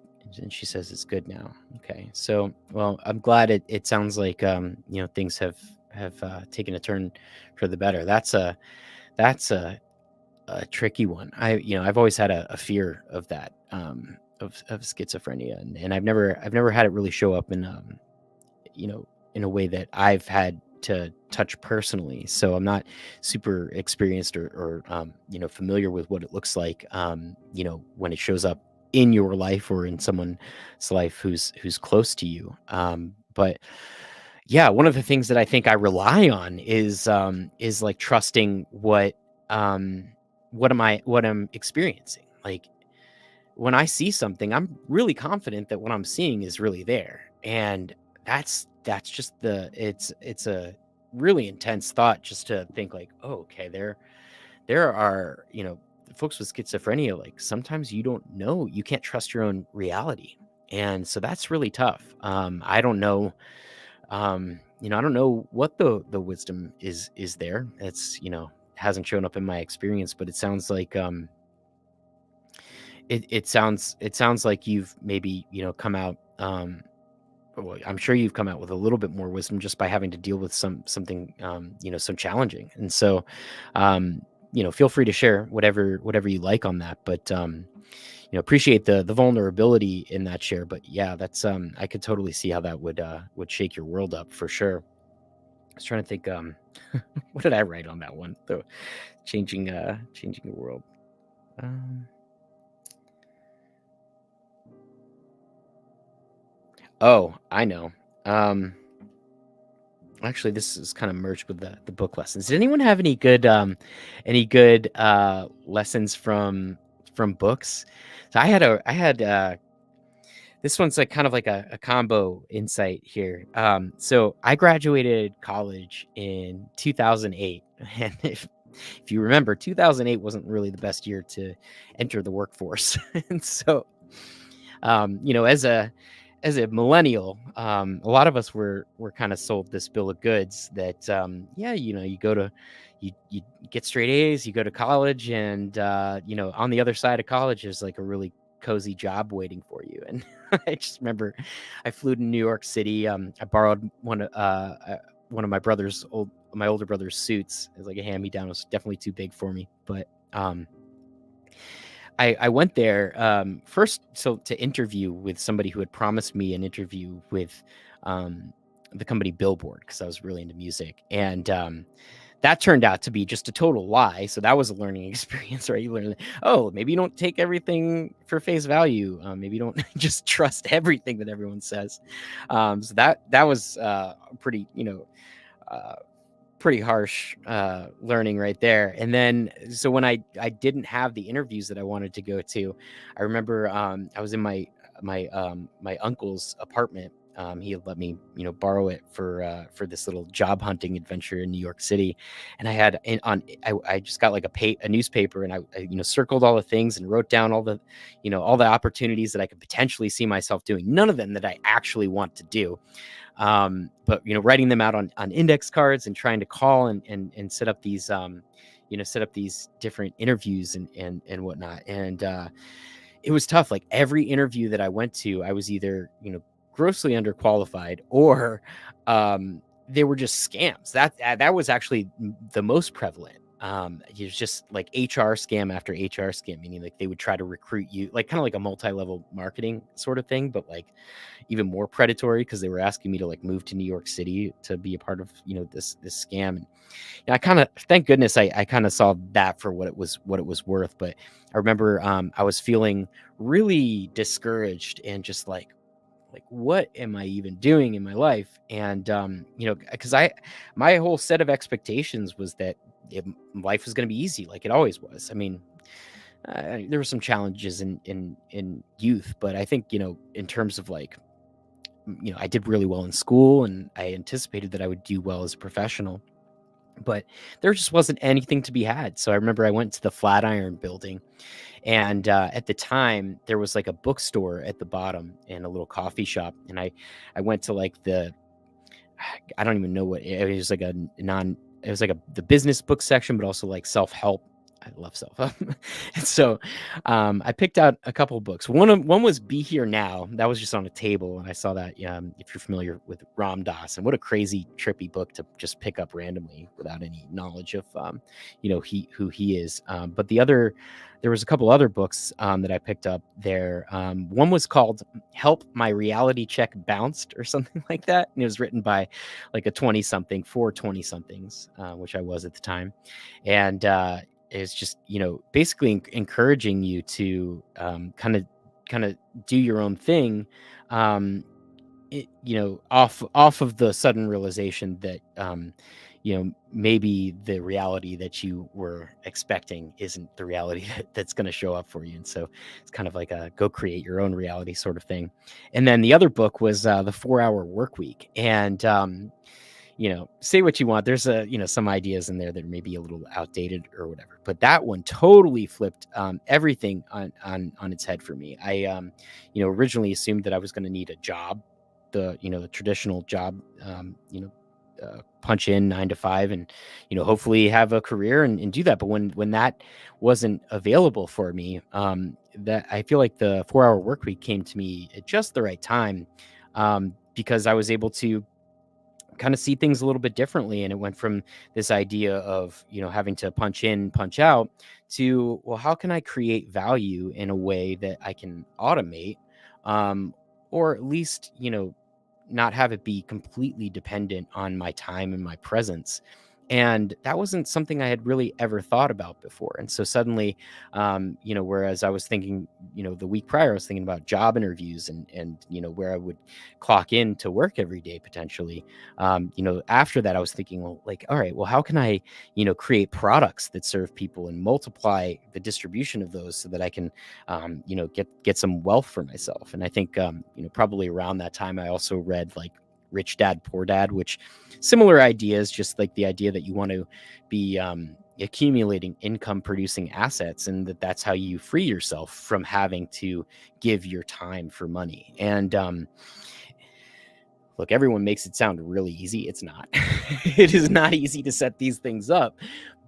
and she says it's good now. Okay, so well, I'm glad it sounds like things have taken a turn for the better. That's a tricky one. I've always had a fear of that, of schizophrenia, and I've never had it really show up you know, in a way that I've had to touch personally. So I'm not super experienced or familiar with what it looks like, when it shows up in your life or in someone's life who's close to you. But yeah, one of the things that I think I rely on is like trusting what I'm experiencing. Like when I see something, I'm really confident that what I'm seeing is really there. And that's just it's a really intense thought just to think like, oh, okay, there are, folks with schizophrenia, like sometimes you don't know, you can't trust your own reality. And so that's really tough. I don't know, I don't know what the wisdom is there. It's, hasn't shown up in my experience, but it sounds like it sounds like you've maybe come out, well, I'm sure you've come out with a little bit more wisdom just by having to deal with something some challenging. And so feel free to share whatever you like on that. But appreciate the vulnerability in that share. But yeah, that's I could totally see how that would shake your world up for sure. I was trying to think, what did I write on that one? The changing the world. Oh, I know. Actually, this is kind of merged with the book lessons. Did anyone have any good lessons from books? So I had this one's like kind of like a combo insight here. So I graduated college in 2008, and if you remember, 2008 wasn't really the best year to enter the workforce. And so as a millennial, a lot of us were kind of sold this bill of goods that yeah, you get straight A's, you go to college, and on the other side of college is like a really cozy job waiting for you. And I just remember I flew to New York City. I borrowed one of my older brother's suits as like a hand me down. It was definitely too big for me, but I went there first so to interview with somebody who had promised me an interview with the company Billboard because I was really into music, and that turned out to be just a total lie. So that was a learning experience, right? You learn, oh, maybe you don't take everything for face value. Maybe you don't just trust everything that everyone says. So that was pretty, uh, pretty harsh learning right there. And then so when I didn't have the interviews that I wanted to go to, I remember I was in my uncle's apartment. He had let me borrow it for this little job hunting adventure in New York City, and I just got like a newspaper, and I circled all the things and wrote down all the opportunities that I could potentially see myself doing. None of them that I actually want to do, but writing them out on index cards and trying to call and set up these different interviews and whatnot. And it was tough. Like every interview that I went to, I was either grossly underqualified or they were just scams. That was actually the most prevalent. It was just like HR scam after HR scam, meaning like they would try to recruit you, like kind of like a multi-level marketing sort of thing, but like even more predatory because they were asking me to like move to New York City to be a part of this scam. And I kind of, thank goodness, I kind of saw that for what it was worth. But I remember I was feeling really discouraged and just like what am I even doing in my life? And because my whole set of expectations was that life was going to be easy like it always was. I mean, there were some challenges in youth, but I think, in terms of like, I did really well in school, and I anticipated that I would do well as a professional, but there just wasn't anything to be had. So I remember I went to the Flatiron Building, and at the time there was like a bookstore at the bottom and a little coffee shop, and I went to like I don't even know what it was, like it was like the business book section, but also like self-help. I love self-help. And so I picked out a couple of books. One was Be Here Now. That was just on a table, and I saw that, if you're familiar with Ram Dass, and what a crazy trippy book to just pick up randomly without any knowledge of who he is. But there was a couple other books that I picked up there. One was called Help My Reality Check Bounced, or something like that. And it was written by like a 20-something for 20-somethings, which I was at the time. And it's just, basically encouraging you to kind of do your own thing, off of the sudden realization that maybe the reality that you were expecting isn't the reality that's going to show up for you. And so it's kind of like a go create your own reality sort of thing. And then the other book was the 4-Hour Work Week. And say what you want, there's some ideas in there that may be a little outdated or whatever, but that one totally flipped everything on its head for me. I originally assumed that I was going to need a job, the traditional job, punch in 9 to 5 and hopefully have a career and do that. But when that wasn't available for me, that I feel like the 4-Hour Work Week came to me at just the right time, because I was able to kind of see things a little bit differently. And it went from this idea of having to punch in, punch out, to, well, how can I create value in a way that I can automate, or at least not have it be completely dependent on my time and my presence. And that wasn't something I had really ever thought about before. And so suddenly, whereas I was thinking, the week prior, I was thinking about job interviews and where I would clock in to work every day potentially. After that, I was thinking, well, like, all right, well, how can I, create products that serve people and multiply the distribution of those so that I can, get some wealth for myself. And I think, probably around that time, I also read like Rich Dad, Poor Dad, which similar ideas, just like the idea that you want to be accumulating income producing assets, and that's how you free yourself from having to give your time for money. And look, everyone makes it sound really easy. It's not. It is not easy to set these things up.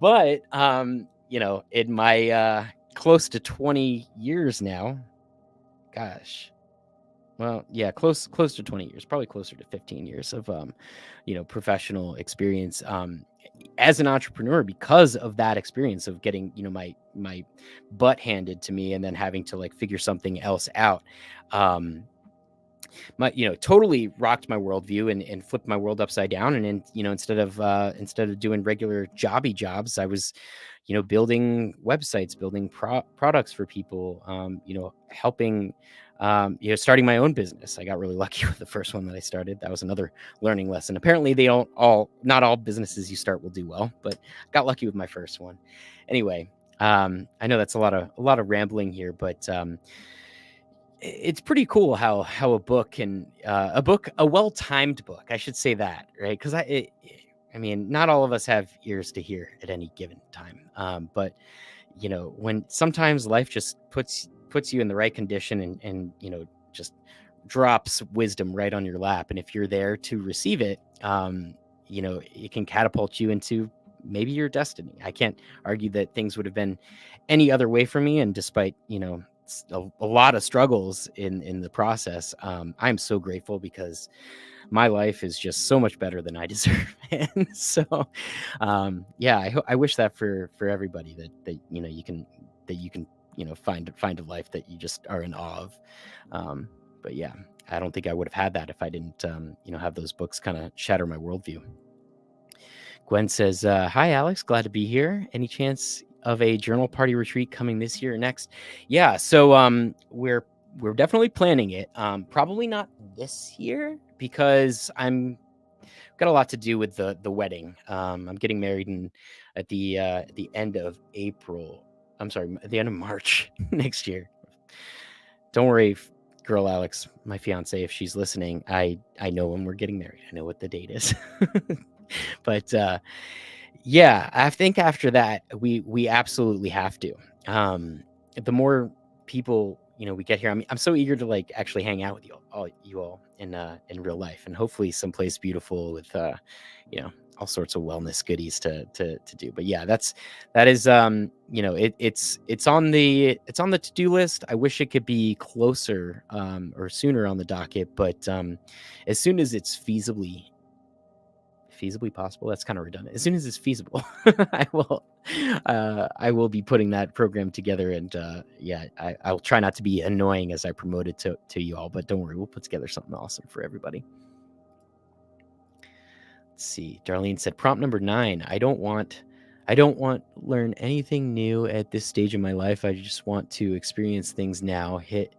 But in my close to 20 years now, gosh, well, yeah, close to 20 years, probably closer to 15 years of professional experience as an entrepreneur, because of that experience of getting my butt handed to me and then having to like figure something else out. Totally rocked my worldview and flipped my world upside down. And then instead of doing regular jobby jobs, I was building websites, building products for people, helping, starting my own business. I got really lucky with the first one that I started. That was another learning lesson. Apparently not all businesses you start will do well, but got lucky with my first one. Anyway, I know that's a lot of rambling here, but it's pretty cool how a book can a well-timed book, I should say that, right? Because I mean, not all of us have ears to hear at any given time. But when sometimes life just puts you in the right condition and just drops wisdom right on your lap, and if you're there to receive it, it can catapult you into maybe your destiny. I can't argue that things would have been any other way for me, and despite a lot of struggles in the process, I'm so grateful, because my life is just so much better than I deserve. And so, I wish that for everybody, that you can find a life that you just are in awe of. But yeah, I don't think I would have had that if I didn't have those books kind of shatter my worldview. Gwen says, hi, Alex. Glad to be here. Any chance of a journal party retreat coming this year or next? Yeah, so we're definitely planning it. Probably not this year, because I'm got a lot to do with the wedding. I'm getting married at the end of April. I'm sorry, at the end of March next year. Don't worry, girl Alex, my fiance, if she's listening, I know when we're getting married. I know what the date is. But yeah, I think after that we absolutely have to. The more people we get here, I'm so eager to like actually hang out with you all in real life, and hopefully someplace beautiful with all sorts of wellness goodies to do. But yeah, that is it's on the to-do list. I wish it could be closer or sooner on the docket, but as soon as it's feasibly possible, that's kind of redundant. As soon as it's feasible, I will be putting that program together, and I'll try not to be annoying as I promote it to you all, but don't worry, we'll put together something awesome for everybody. Let's see. Darlene said prompt number 9. I don't want learn anything new at this stage of my life. I just want to experience things now, hit it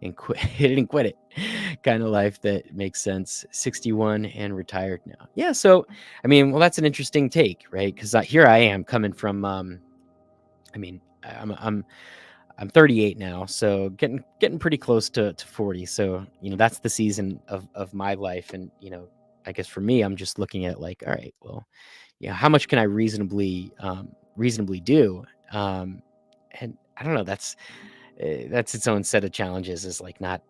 and quit it kind of life that makes sense. 61 and retired now. Yeah, so I mean, well, that's an interesting take, right? Because here I am coming from I mean, I'm 38 now, so getting pretty close to 40. So that's the season of my life, and I guess for me, I'm just looking at like, all right, well, how much can I reasonably do? And I don't know, that's its own set of challenges, is like not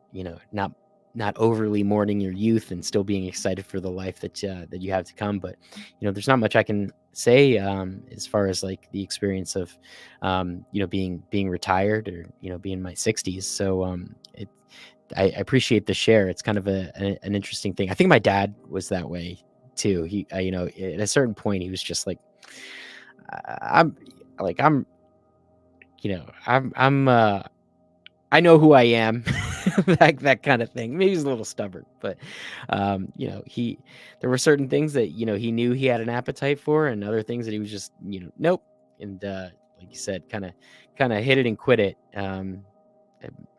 overly mourning your youth and still being excited for the life that you have to come. But there's not much I can say as far as like the experience of being retired, or being in my 60s. So I appreciate the share. It's kind of an interesting thing. I think my dad was that way too. He at a certain point he was just like, I'm I know who I am, that kind of thing. Maybe he's a little stubborn, but there were certain things that he knew he had an appetite for, and other things that he was just nope. And like you said, kind of hit it and quit it.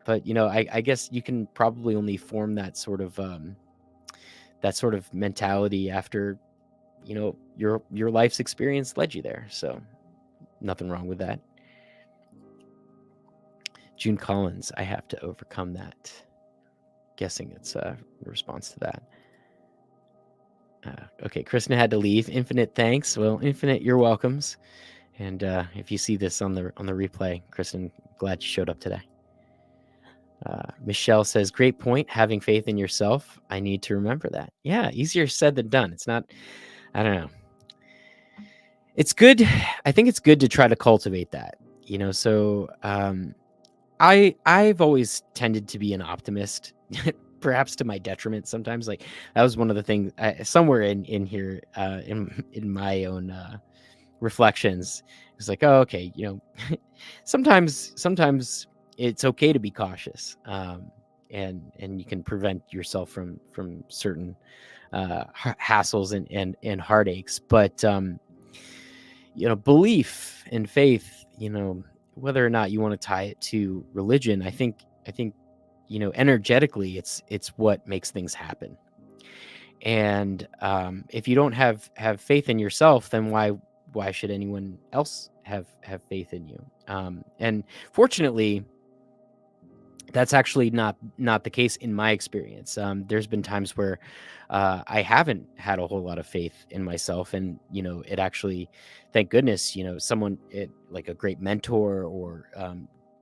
But I guess you can probably only form that sort of mentality after your life's experience led you there. So nothing wrong with that. June Collins, I have to overcome that. Guessing it's a response to that. Okay, Kristen had to leave. Infinite thanks. Well, Infinite, you're welcomes. And if you see this on the replay, Kristen, glad you showed up today. Michelle says, great point. Having faith in yourself. I need to remember that. Yeah, easier said than done. It's not, I don't know. It's good. I think it's good to try to cultivate that, so I've always tended to be an optimist, perhaps to my detriment sometimes. Like that was one of the things somewhere in here in my own reflections. It's like, oh, okay, sometimes it's okay to be cautious, and you can prevent yourself from certain hassles and heartaches. But belief and faith, whether or not you want to tie it to religion, I think energetically it's what makes things happen. And if you don't have faith in yourself, then why should anyone else have faith in you? And fortunately, that's actually not the case in my experience. There's been times where I haven't had a whole lot of faith in myself, and it actually, thank goodness, someone like a great mentor, or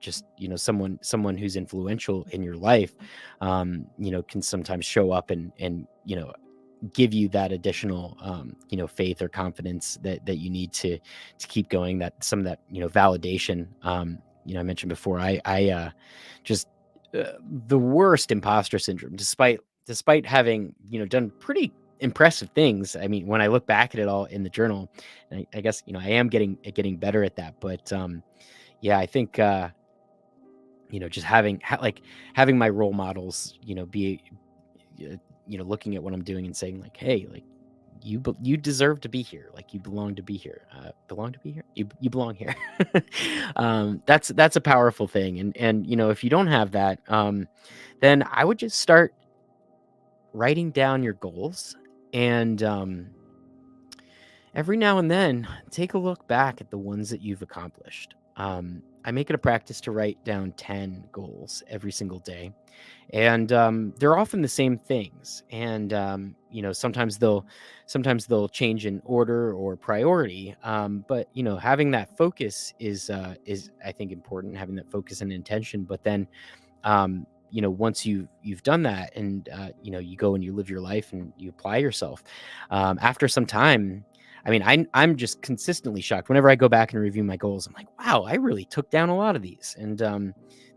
just someone who's influential in your life, can sometimes show up and give you that additional faith or confidence that you need to keep going. That some of that validation. I mentioned before, I just the worst imposter syndrome, despite having done pretty impressive things. I mean, when I look back at it all in the journal, I guess I am getting better at that. But yeah, I think just having my role models be looking at what I'm doing and saying like, hey, like you deserve to be here, like you belong to be here. You belong here. That's a powerful thing. And if you don't have that, then I would just start writing down your goals And every now and then, take a look back at the ones that you've accomplished. I make it a practice to write down 10 goals every single day, and they're often the same things. And sometimes they'll change in order or priority. But having that focus is I think important. Having that focus and intention. But then once you've done that, and you go and you live your life and you apply yourself, after some time, I mean, I'm just consistently shocked whenever I go back and review my goals. I'm like, wow, I really took down a lot of these. And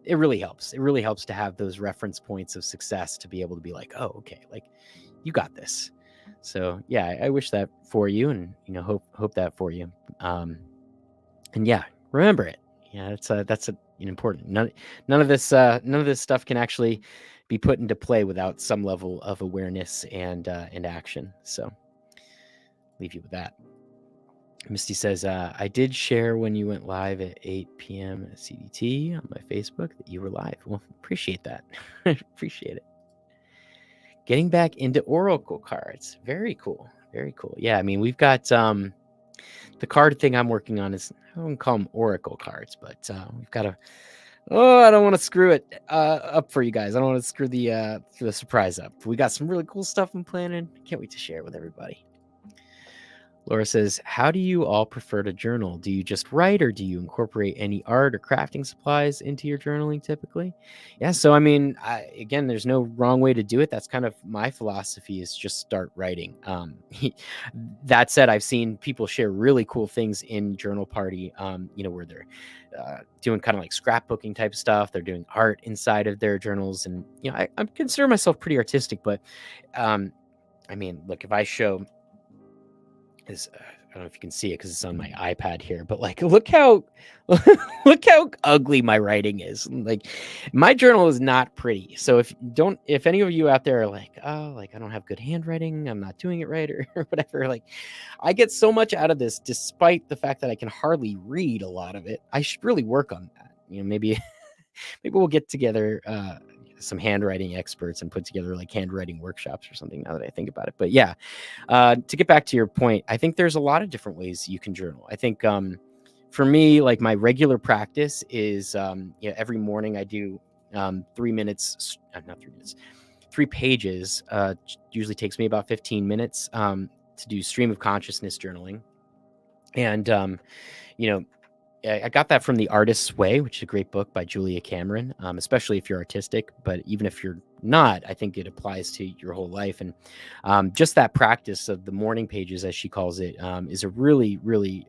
it really helps. It really helps to have those reference points of success, to be able to be like, oh, okay, like, you got this. So yeah, I wish that for you, and hope that for you. And yeah, remember it. Yeah, that's an important. None of this stuff can actually be put into play without some level of awareness and action. So leave you with that. Misty says, I did share when you went live at 8 p.m. CDT on my Facebook that you were live. Well, appreciate that. Appreciate it. Getting back into Oracle cards. Very cool. Very cool. Yeah, I mean, we've got the card thing I'm working on is, I don't call them Oracle cards, but we've got a, I don't want to screw it up for you guys. I don't want to screw the surprise up. We got some really cool stuff I'm planning. Can't wait to share it with everybody. Laura says, how do you all prefer to journal? Do you just write, or do you incorporate any art or crafting supplies into your journaling typically? Yeah, so I mean, again, there's no wrong way to do it. That's kind of my philosophy, is just start writing. That said, I've seen people share really cool things in Journal Party, where they're doing kind of like scrapbooking type stuff. They're doing art inside of their journals. And, I consider myself pretty artistic, but I mean, look, if I show is I don't know if you can see it because it's on my iPad here, but like, look how look how ugly my writing is. Like, my journal is not pretty. So if any of you out there are like, oh, like, I don't have good handwriting, I'm not doing it right, or whatever, like, I get so much out of this, despite the fact that I can hardly read a lot of it. I should really work on that. Maybe we'll get together some handwriting experts and put together like handwriting workshops or something, now that I think about it. But yeah, to get back to your point, I think there's a lot of different ways you can journal. I think for me, like, my regular practice is every morning I do 3 minutes, not 3 minutes, 3 pages. Usually takes me about 15 minutes to do stream of consciousness journaling. And I got that from The Artist's Way, which is a great book by Julia Cameron, especially if you're artistic. But even if you're not, I think it applies to your whole life. And just that practice of the morning pages, as she calls it, is a really, really,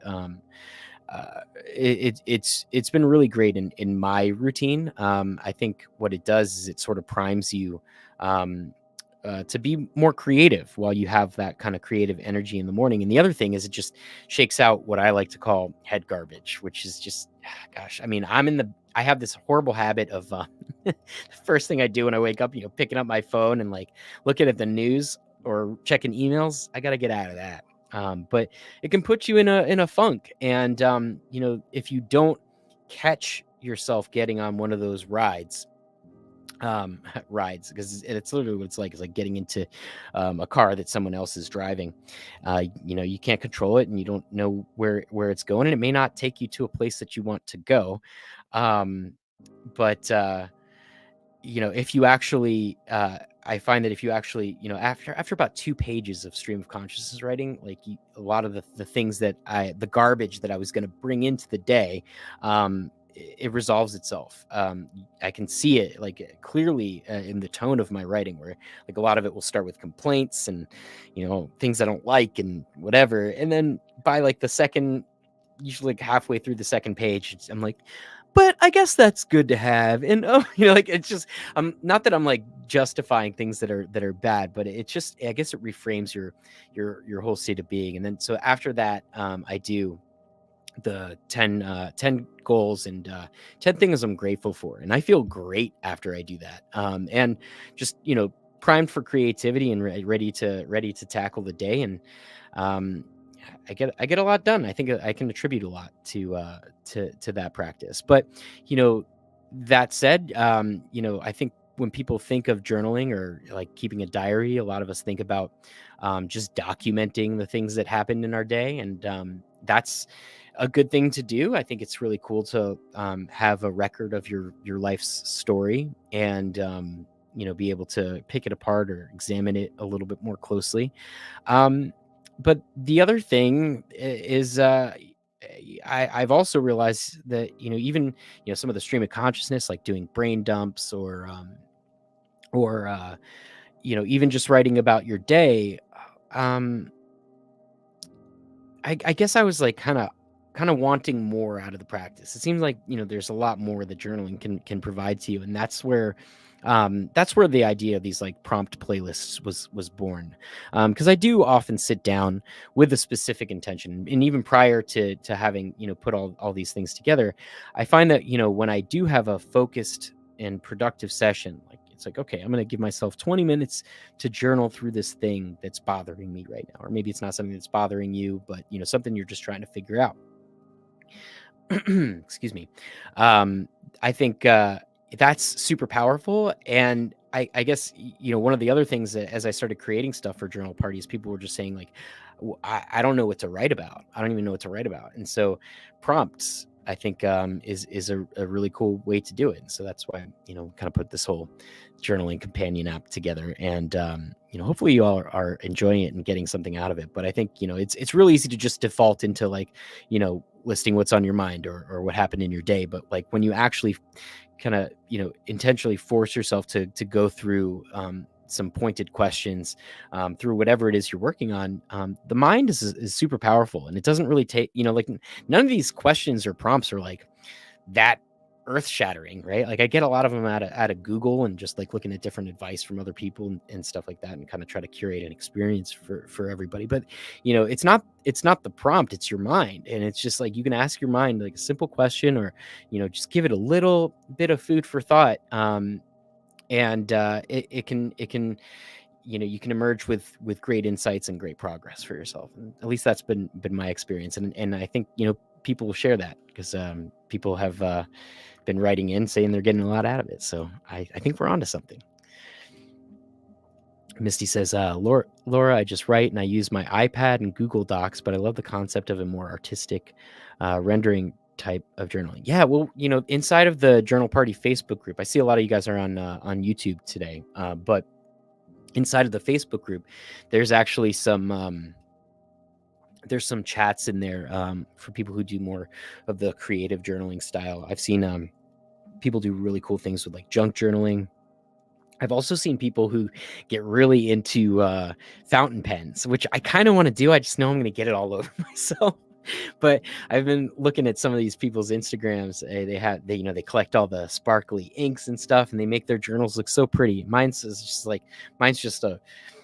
it's been really great in my routine. I think what it does is it sort of primes you to be more creative while you have that kind of creative energy in the morning. And the other thing is, it just shakes out what I like to call head garbage, which is just, gosh, I mean, I have this horrible habit of the first thing I do when I wake up, picking up my phone and like looking at the news or checking emails. I got to get out of that. But it can put you in a funk. And, if you don't catch yourself getting on one of those rides, because it's literally what it's like. It's like getting into a car that someone else is driving. You can't control it, and you don't know where it's going, and it may not take you to a place that you want to go. But if you actually I find that if you actually, after about 2 pages of stream of consciousness writing, like, a lot of the things the garbage that I was going to bring into the day, it resolves itself. I can see it like clearly in the tone of my writing, where like a lot of it will start with complaints and, things I don't like and whatever. And then by like the second, usually like halfway through the second page, I'm like, but I guess that's good to have. And like, it's just, not that I'm like justifying things that are bad, but it's just, I guess it reframes your whole state of being. And then so after that, I do the 10 goals and 10 things I'm grateful for, and I feel great after I do that, and just primed for creativity and ready to tackle the day. And I get a lot done. I think I can attribute a lot to that practice. But that said, I think when people think of journaling or like keeping a diary, a lot of us think about just documenting the things that happened in our day, and that's a good thing to do. I think it's really cool to have a record of your life's story, and be able to pick it apart or examine it a little bit more closely. Um, but the other thing is, I've also realized that even some of the stream of consciousness, like doing brain dumps, or even just writing about your day. Um, I guess I was like kind of wanting more out of the practice. It seems like there's a lot more that journaling can provide to you, and that's where the idea of these like prompt playlists was born. Because I do often sit down with a specific intention, and even prior to having put all these things together, I find that when I do have a focused and productive session, like it's like, okay, I'm going to give myself 20 minutes to journal through this thing that's bothering me right now. Or maybe it's not something that's bothering you, but something you're just trying to figure out. Excuse me. um I think that's super powerful. And I guess one of the other things that as I started creating stuff for journal parties, people were just saying like, I don't know what to write about. I don't even know what to write about. And so prompts, I think, is a really cool way to do it. And so that's why kind of put this whole journaling companion app together. And hopefully you all are enjoying it and getting something out of it. But I think it's really easy to just default into like listing what's on your mind, or what happened in your day. But like when you actually kind of intentionally force yourself to go through some pointed questions through whatever it is you're working on, the mind is super powerful. And it doesn't really take like none of these questions or prompts are like that earth shattering, right? Like I get a lot of them out of Google, and just like looking at different advice from other people and stuff like that, and kind of try to curate an experience for everybody. But it's not the prompt, it's your mind. And it's just like you can ask your mind like a simple question, or just give it a little bit of food for thought. And it can you can emerge with great insights and great progress for yourself. And at least that's been my experience. And I think people will share that, because people have been writing in saying they're getting a lot out of it. So I think we're onto something. Misty says, Laura, I just write and I use my iPad and Google Docs, but I love the concept of a more artistic rendering type of journaling. Yeah, well, inside of the Journal Party Facebook group, I see a lot of you guys are on YouTube today, but inside of the Facebook group, there's actually some chats in there for people who do more of the creative journaling style. I've seen people do really cool things with like junk journaling. I've also seen people who get really into fountain pens, which I kind of want to do. I just know I'm going to get it all over myself. But I've been looking at some of these people's Instagrams. They collect all the sparkly inks and stuff, and they make their journals look so pretty. Mine's just a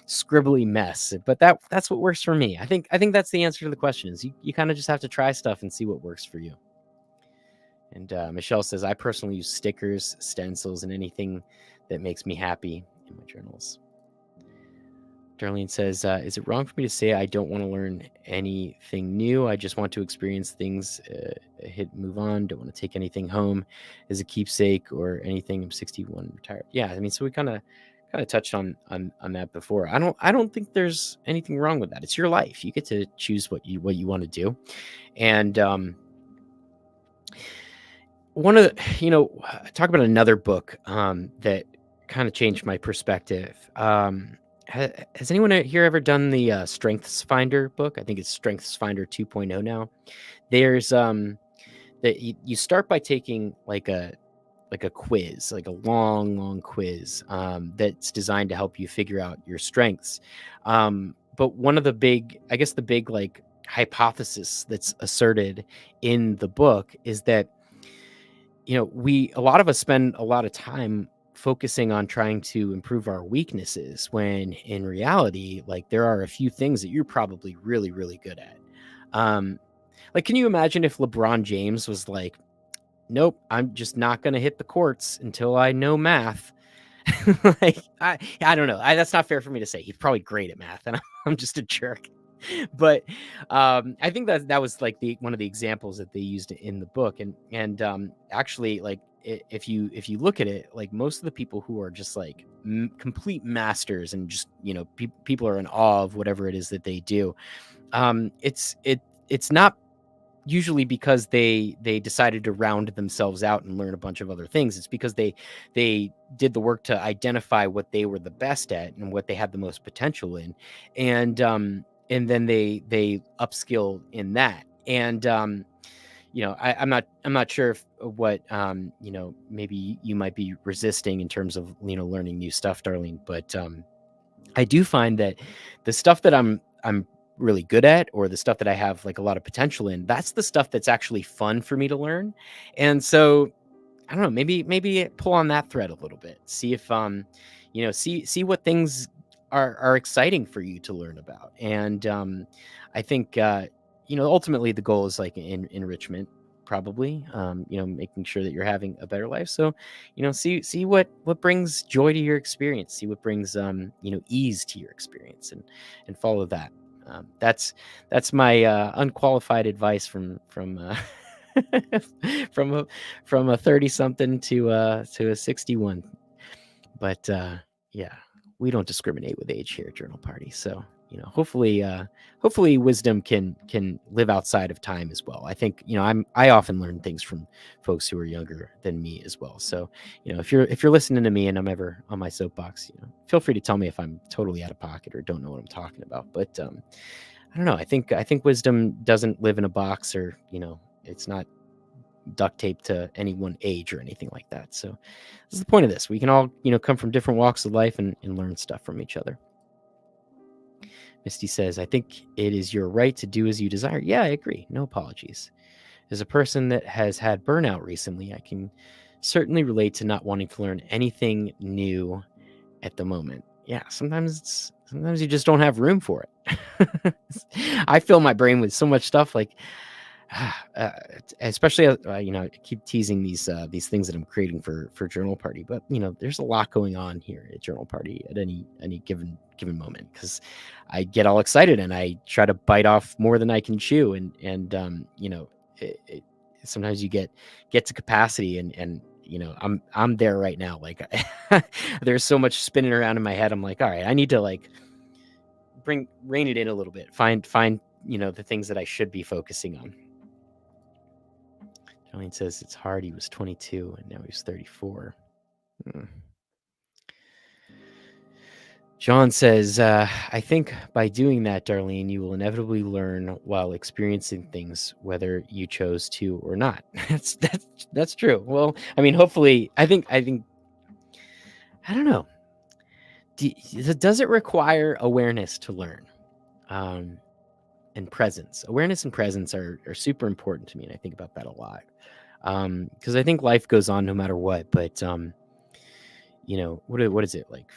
scribbly mess. But that's what works for me. I think that's the answer to the question. Is you kind of just have to try stuff and see what works for you. And Michelle says, I personally use stickers, stencils, and anything that makes me happy in my journals. Darlene says, is it wrong for me to say I don't want to learn anything new? I just want to experience things, hit move on. Don't want to take anything home as a keepsake or anything. I'm 61, retired. Yeah, I mean, so we kind of touched on that before. I don't think there's anything wrong with that. It's your life. You get to choose what you want to do. And one of the, talk about another book that kind of changed my perspective. Has anyone here ever done the Strengths Finder book? I think it's Strengths Finder 2.0 now. There's that you start by taking like a quiz, like a long quiz that's designed to help you figure out your strengths. But one of the big like hypothesis that's asserted in the book is that a lot of us spend a lot of time focusing on trying to improve our weaknesses, when in reality, like there are a few things that you're probably really, really good at. Like, can you imagine if LeBron James was like, nope, I'm just not going to hit the courts until I know math? Like, I don't know. That's not fair for me to say. He's probably great at math, and I'm just a jerk. But I think that was like one of the examples that they used in the book. And actually, like, if you look at it, like most of the people who are just like complete masters and just people are in awe of whatever it is that they do, it's not usually because they decided to round themselves out and learn a bunch of other things. It's because they did the work to identify what they were the best at and what they had the most potential in, and then they upskill in that. And I'm not sure if what maybe you might be resisting in terms of learning new stuff, Darlene, but I do find that the stuff that I'm really good at, or the stuff that I have like a lot of potential in, that's the stuff that's actually fun for me to learn. And so I don't know, maybe pull on that thread a little bit. See if see what things are exciting for you to learn about. And I think ultimately the goal is like enrichment, probably, making sure that you're having a better life. So see what brings joy to your experience, see what brings ease to your experience, and follow that. That's my unqualified advice from from a 30 something to a 61. But yeah, we don't discriminate with age here at Journal Party. So hopefully wisdom can live outside of time as well. I think I often learn things from folks who are younger than me as well. So if you're listening to me and I'm ever on my soapbox, feel free to tell me if I'm totally out of pocket or don't know what I'm talking about. But I don't know. I think wisdom doesn't live in a box, or it's not duct taped to any one age or anything like that. So this is the point of this. We can all come from different walks of life and learn stuff from each other. Misty says, I think it is your right to do as you desire. Yeah, I agree. No apologies. As a person that has had burnout recently, I can certainly relate to not wanting to learn anything new at the moment. Yeah, sometimes you just don't have room for it. I fill my brain with so much stuff, like especially I keep teasing these things that I'm creating for Journal Party, but there's a lot going on here at Journal Party at any given moment, because I get all excited and I try to bite off more than I can chew, and sometimes you get to capacity, and I'm there right now. Like there's so much spinning around in my head. I'm like, all right, I need to like rein it in a little bit. Find the things that I should be focusing on. Jolene says it's hard. He was 22 and now he's 34. John says, I think by doing that, Darlene, you will inevitably learn while experiencing things, whether you chose to or not. That's true. Well, I mean, hopefully, I think, I don't know. Does it require awareness to learn? And presence. Awareness and presence are super important to me, and I think about that a lot. Because I think life goes on no matter what. But what is it like?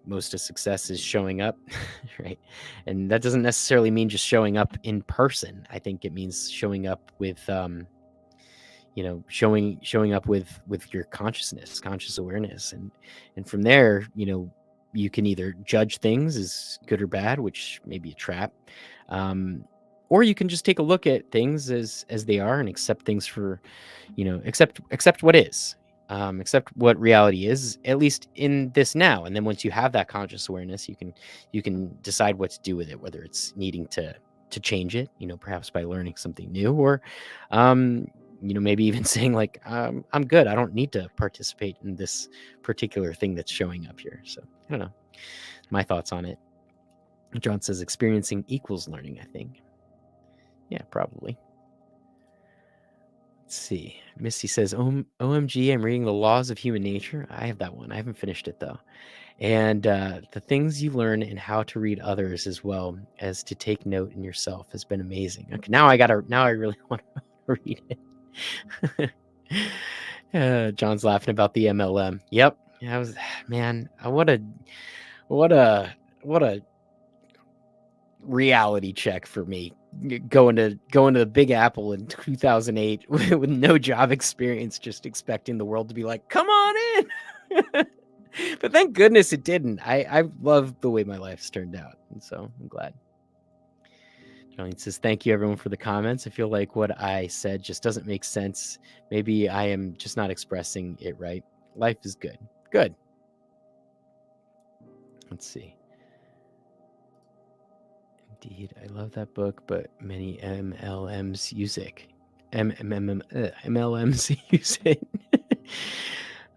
Most of success is showing up, right? And that doesn't necessarily mean just showing up in person. I think it means showing up with showing up with your conscious awareness, and from there, you can either judge things as good or bad, which may be a trap, or you can just take a look at things as they are and accept things for accept what is, accept what reality is, at least in this now. And then once you have that conscious awareness, you can decide what to do with it, whether it's needing to change it, perhaps by learning something new, or maybe even saying like, I'm good, I don't need to participate in this particular thing that's showing up here. So I don't know, my thoughts on it. John says experiencing equals learning, I think. Yeah, probably. Let's see. Misty says, OMG, I'm reading The Laws of Human Nature. I have that one. I haven't finished it, though. And the things you learn and how to read others, as well as to take note in yourself, has been amazing. Okay, now I really want to read it. John's laughing about the MLM. Yep. Yeah, man, what a reality check for me, going to the Big Apple in 2008 with no job experience, just expecting the world to be like, come on in. But thank goodness it didn't. I love the way my life's turned out, and so I'm glad. Darlene says, thank you everyone for the comments. I feel like what I said just doesn't make sense. Maybe I am just not expressing it right. Life is good. Good. Let's see. Indeed, I love that book, but many MLMs use it. MLMs use it.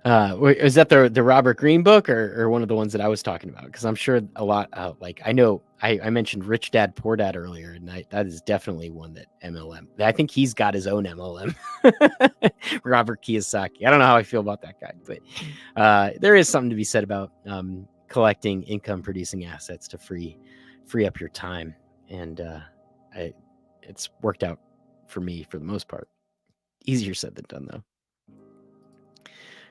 Is that the Robert Greene book or one of the ones that I was talking about? Because I'm sure a lot. Like I know I mentioned Rich Dad Poor Dad earlier, and that is definitely one that MLM. I think he's got his own MLM. Robert Kiyosaki. I don't know how I feel about that guy, but there is something to be said about collecting income producing assets to free up your time, and it's worked out for me for the most part. Easier said than done, though.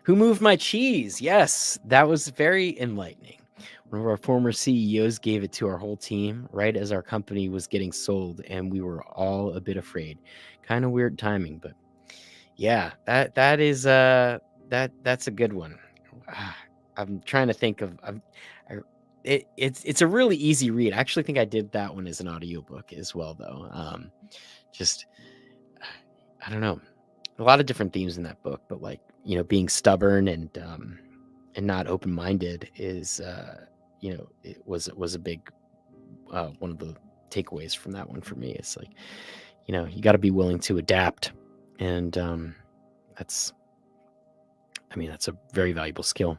Who moved my cheese? Yes, that was very enlightening. One of our former CEOs gave it to our whole team right as our company was getting sold, and we were all a bit afraid. Kind of weird timing, but yeah, that is that's a good one. I'm trying to think of it's a really easy read. I actually think I did that one as an audiobook as well, though. Just I don't know, a lot of different themes in that book, but like, being stubborn and not open-minded is it was a big one of the takeaways from that one for me. It's like, you got to be willing to adapt, and that's a very valuable skill.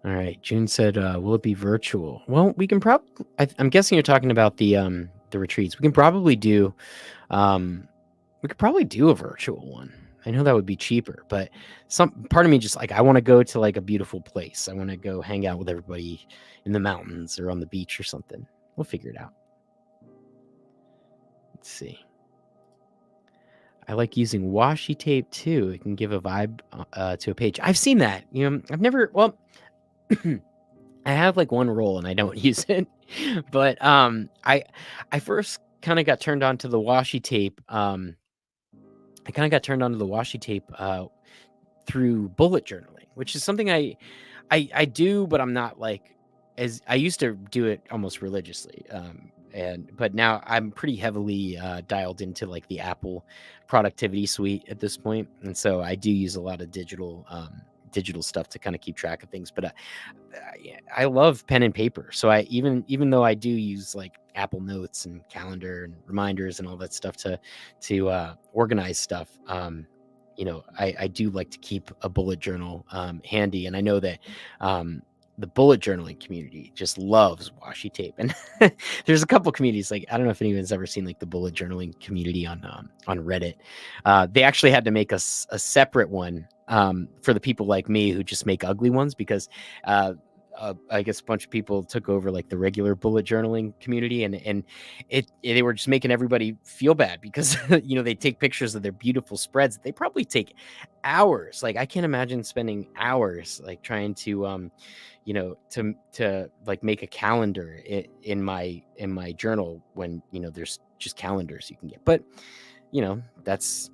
All right, June said, will it be virtual? Well, we can probably, I'm guessing you're talking about the retreats. We can probably do a virtual one. I know that would be cheaper, but some part of me just like, I want to go to like a beautiful place. I want to go hang out with everybody in the mountains or on the beach or something. We'll figure it out. Let's see. I like using washi tape too. It can give a vibe to a page. I've seen that. I've never, well, I have like one roll and I don't use it, but I first kind of got turned on to the washi tape. I kind of got turned on to the washi tape through bullet journaling, which is something I do, but I'm not like, as I used to do it almost religiously. But now I'm pretty heavily dialed into like the Apple productivity suite at this point. And so I do use a lot of digital stuff to kind of keep track of things, but I love pen and paper. So I even though I do use like Apple Notes and calendar and reminders and all that stuff to organize stuff, I do like to keep a bullet journal handy. And I know that the bullet journaling community just loves washi tape, and there's a couple communities, like I don't know if anyone's ever seen like the bullet journaling community on Reddit. They actually had to make a separate one for the people like me who just make ugly ones, because I guess a bunch of people took over like the regular bullet journaling community, and they were just making everybody feel bad because they take pictures of their beautiful spreads. They probably take hours. Like I can't imagine spending hours like trying to to like make a calendar in my journal when there's just calendars you can get. But that's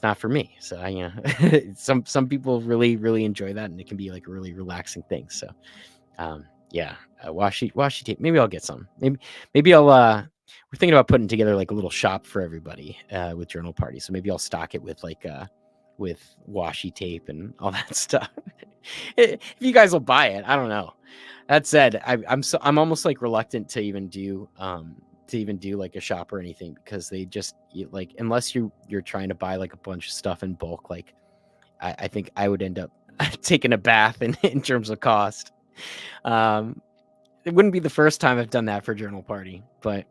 not for me. So I some people really enjoy that, and it can be like a really relaxing thing. So washi tape. Maybe I'll get some. Maybe I'll we're thinking about putting together like a little shop for everybody with journal parties. So maybe I'll stock it with like with washi tape and all that stuff. If you guys will buy it, I don't know. That said, I'm almost like reluctant to even do like a shop or anything, because they just like, unless you're trying to buy like a bunch of stuff in bulk, like I think I would end up taking a bath in terms of cost. It wouldn't be the first time I've done that for journal party, but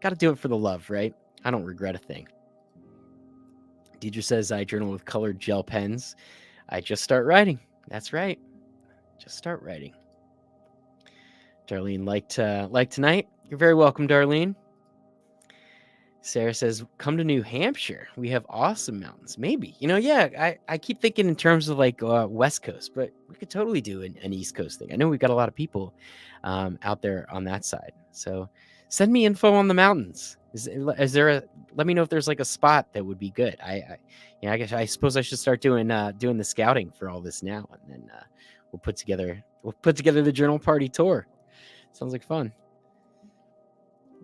got to do it for the love, right? I don't regret a thing. Deidre says, I journal with colored gel pens. I just start writing. That's right. Just start writing. Darlene like tonight. You're very welcome, Darlene. Sarah says, come to New Hampshire. We have awesome mountains. Maybe. I keep thinking in terms of like West Coast, but we could totally do an East Coast thing. I know we've got a lot of people out there on that side. So send me info on the mountains. Is there let me know if there's like a spot that would be good. I suppose I should start doing the scouting for all this now, and then we'll put together the journal party tour. Sounds like fun.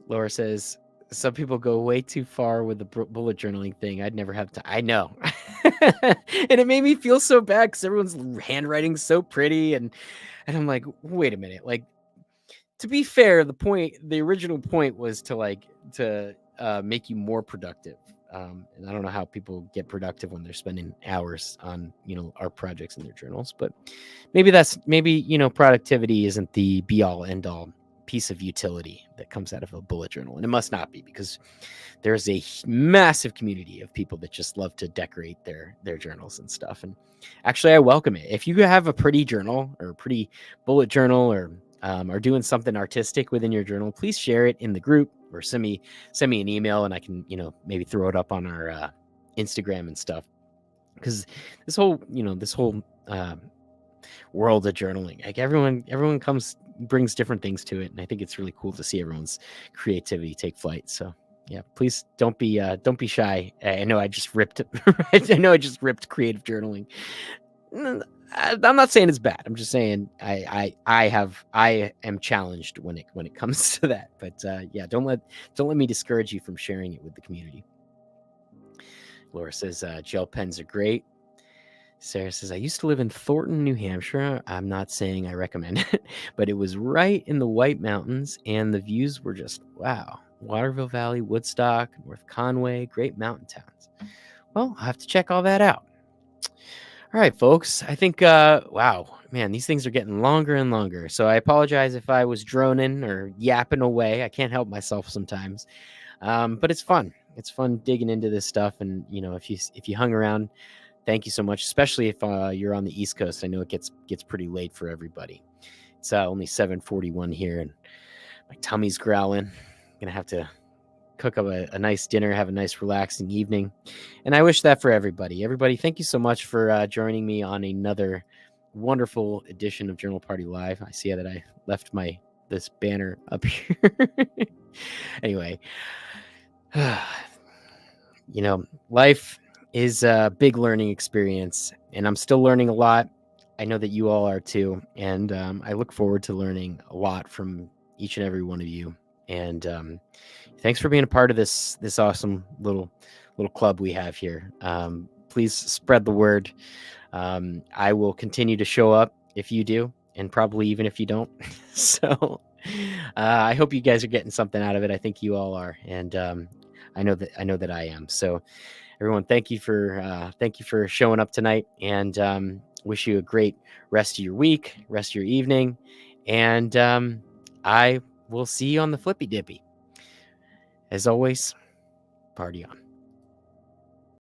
Laura says, some people go way too far with the bullet journaling thing. I'd never have to. I know. And it made me feel so bad because everyone's handwriting's so pretty. And I'm like, wait a minute. Like, to be fair, the original point was to make you more productive. And I don't know how people get productive when they're spending hours on, art projects in their journals, but maybe productivity isn't the be all end all piece of utility that comes out of a bullet journal. And it must not be, because there's a massive community of people that just love to decorate their journals and stuff. And actually, I welcome it. If you have a pretty journal or a pretty bullet journal, or are doing something artistic within your journal, please share it in the group or send me an email, and I can, maybe throw it up on our Instagram and stuff. Because this whole world of journaling, like everyone brings different things to it, and I think it's really cool to see everyone's creativity take flight. So yeah, please don't be shy. I know I just ripped creative journaling. I'm not saying it's bad. I'm just saying I am challenged when it comes to that. But yeah, don't let me discourage you from sharing it with the community. Laura says gel pens are great. Sarah says, I used to live in Thornton, New Hampshire. I'm not saying I recommend it, but it was right in the White Mountains, and the views were just wow. Waterville Valley, Woodstock, North Conway, great mountain towns. Well, I'll have to check all that out. All right, folks. I think, wow, man, these things are getting longer and longer. So I apologize if I was droning or yapping away. I can't help myself sometimes. But it's fun. It's fun digging into this stuff. And, if you hung around, thank you so much, especially if you're on the East Coast. I know it gets pretty late for everybody. It's only 7:41 here, and my tummy's growling. I'm going to have to cook up a nice dinner, have a nice relaxing evening. And I wish that for everybody. Everybody, thank you so much for joining me on another wonderful edition of Journal Party Live. I see that I left this banner up here. Anyway, life is a big learning experience, and I'm still learning a lot. I know that you all are too, and I look forward to learning a lot from each and every one of you. And thanks for being a part of this awesome little club we have here. Please spread the word. I will continue to show up if you do, and probably even if you don't. So I hope you guys are getting something out of it. I think you all are, and I know that I am. So everyone, thank you for showing up tonight, and wish you a great rest of your week, rest of your evening, and I will see you on the Flippy Dippy. As always, party on.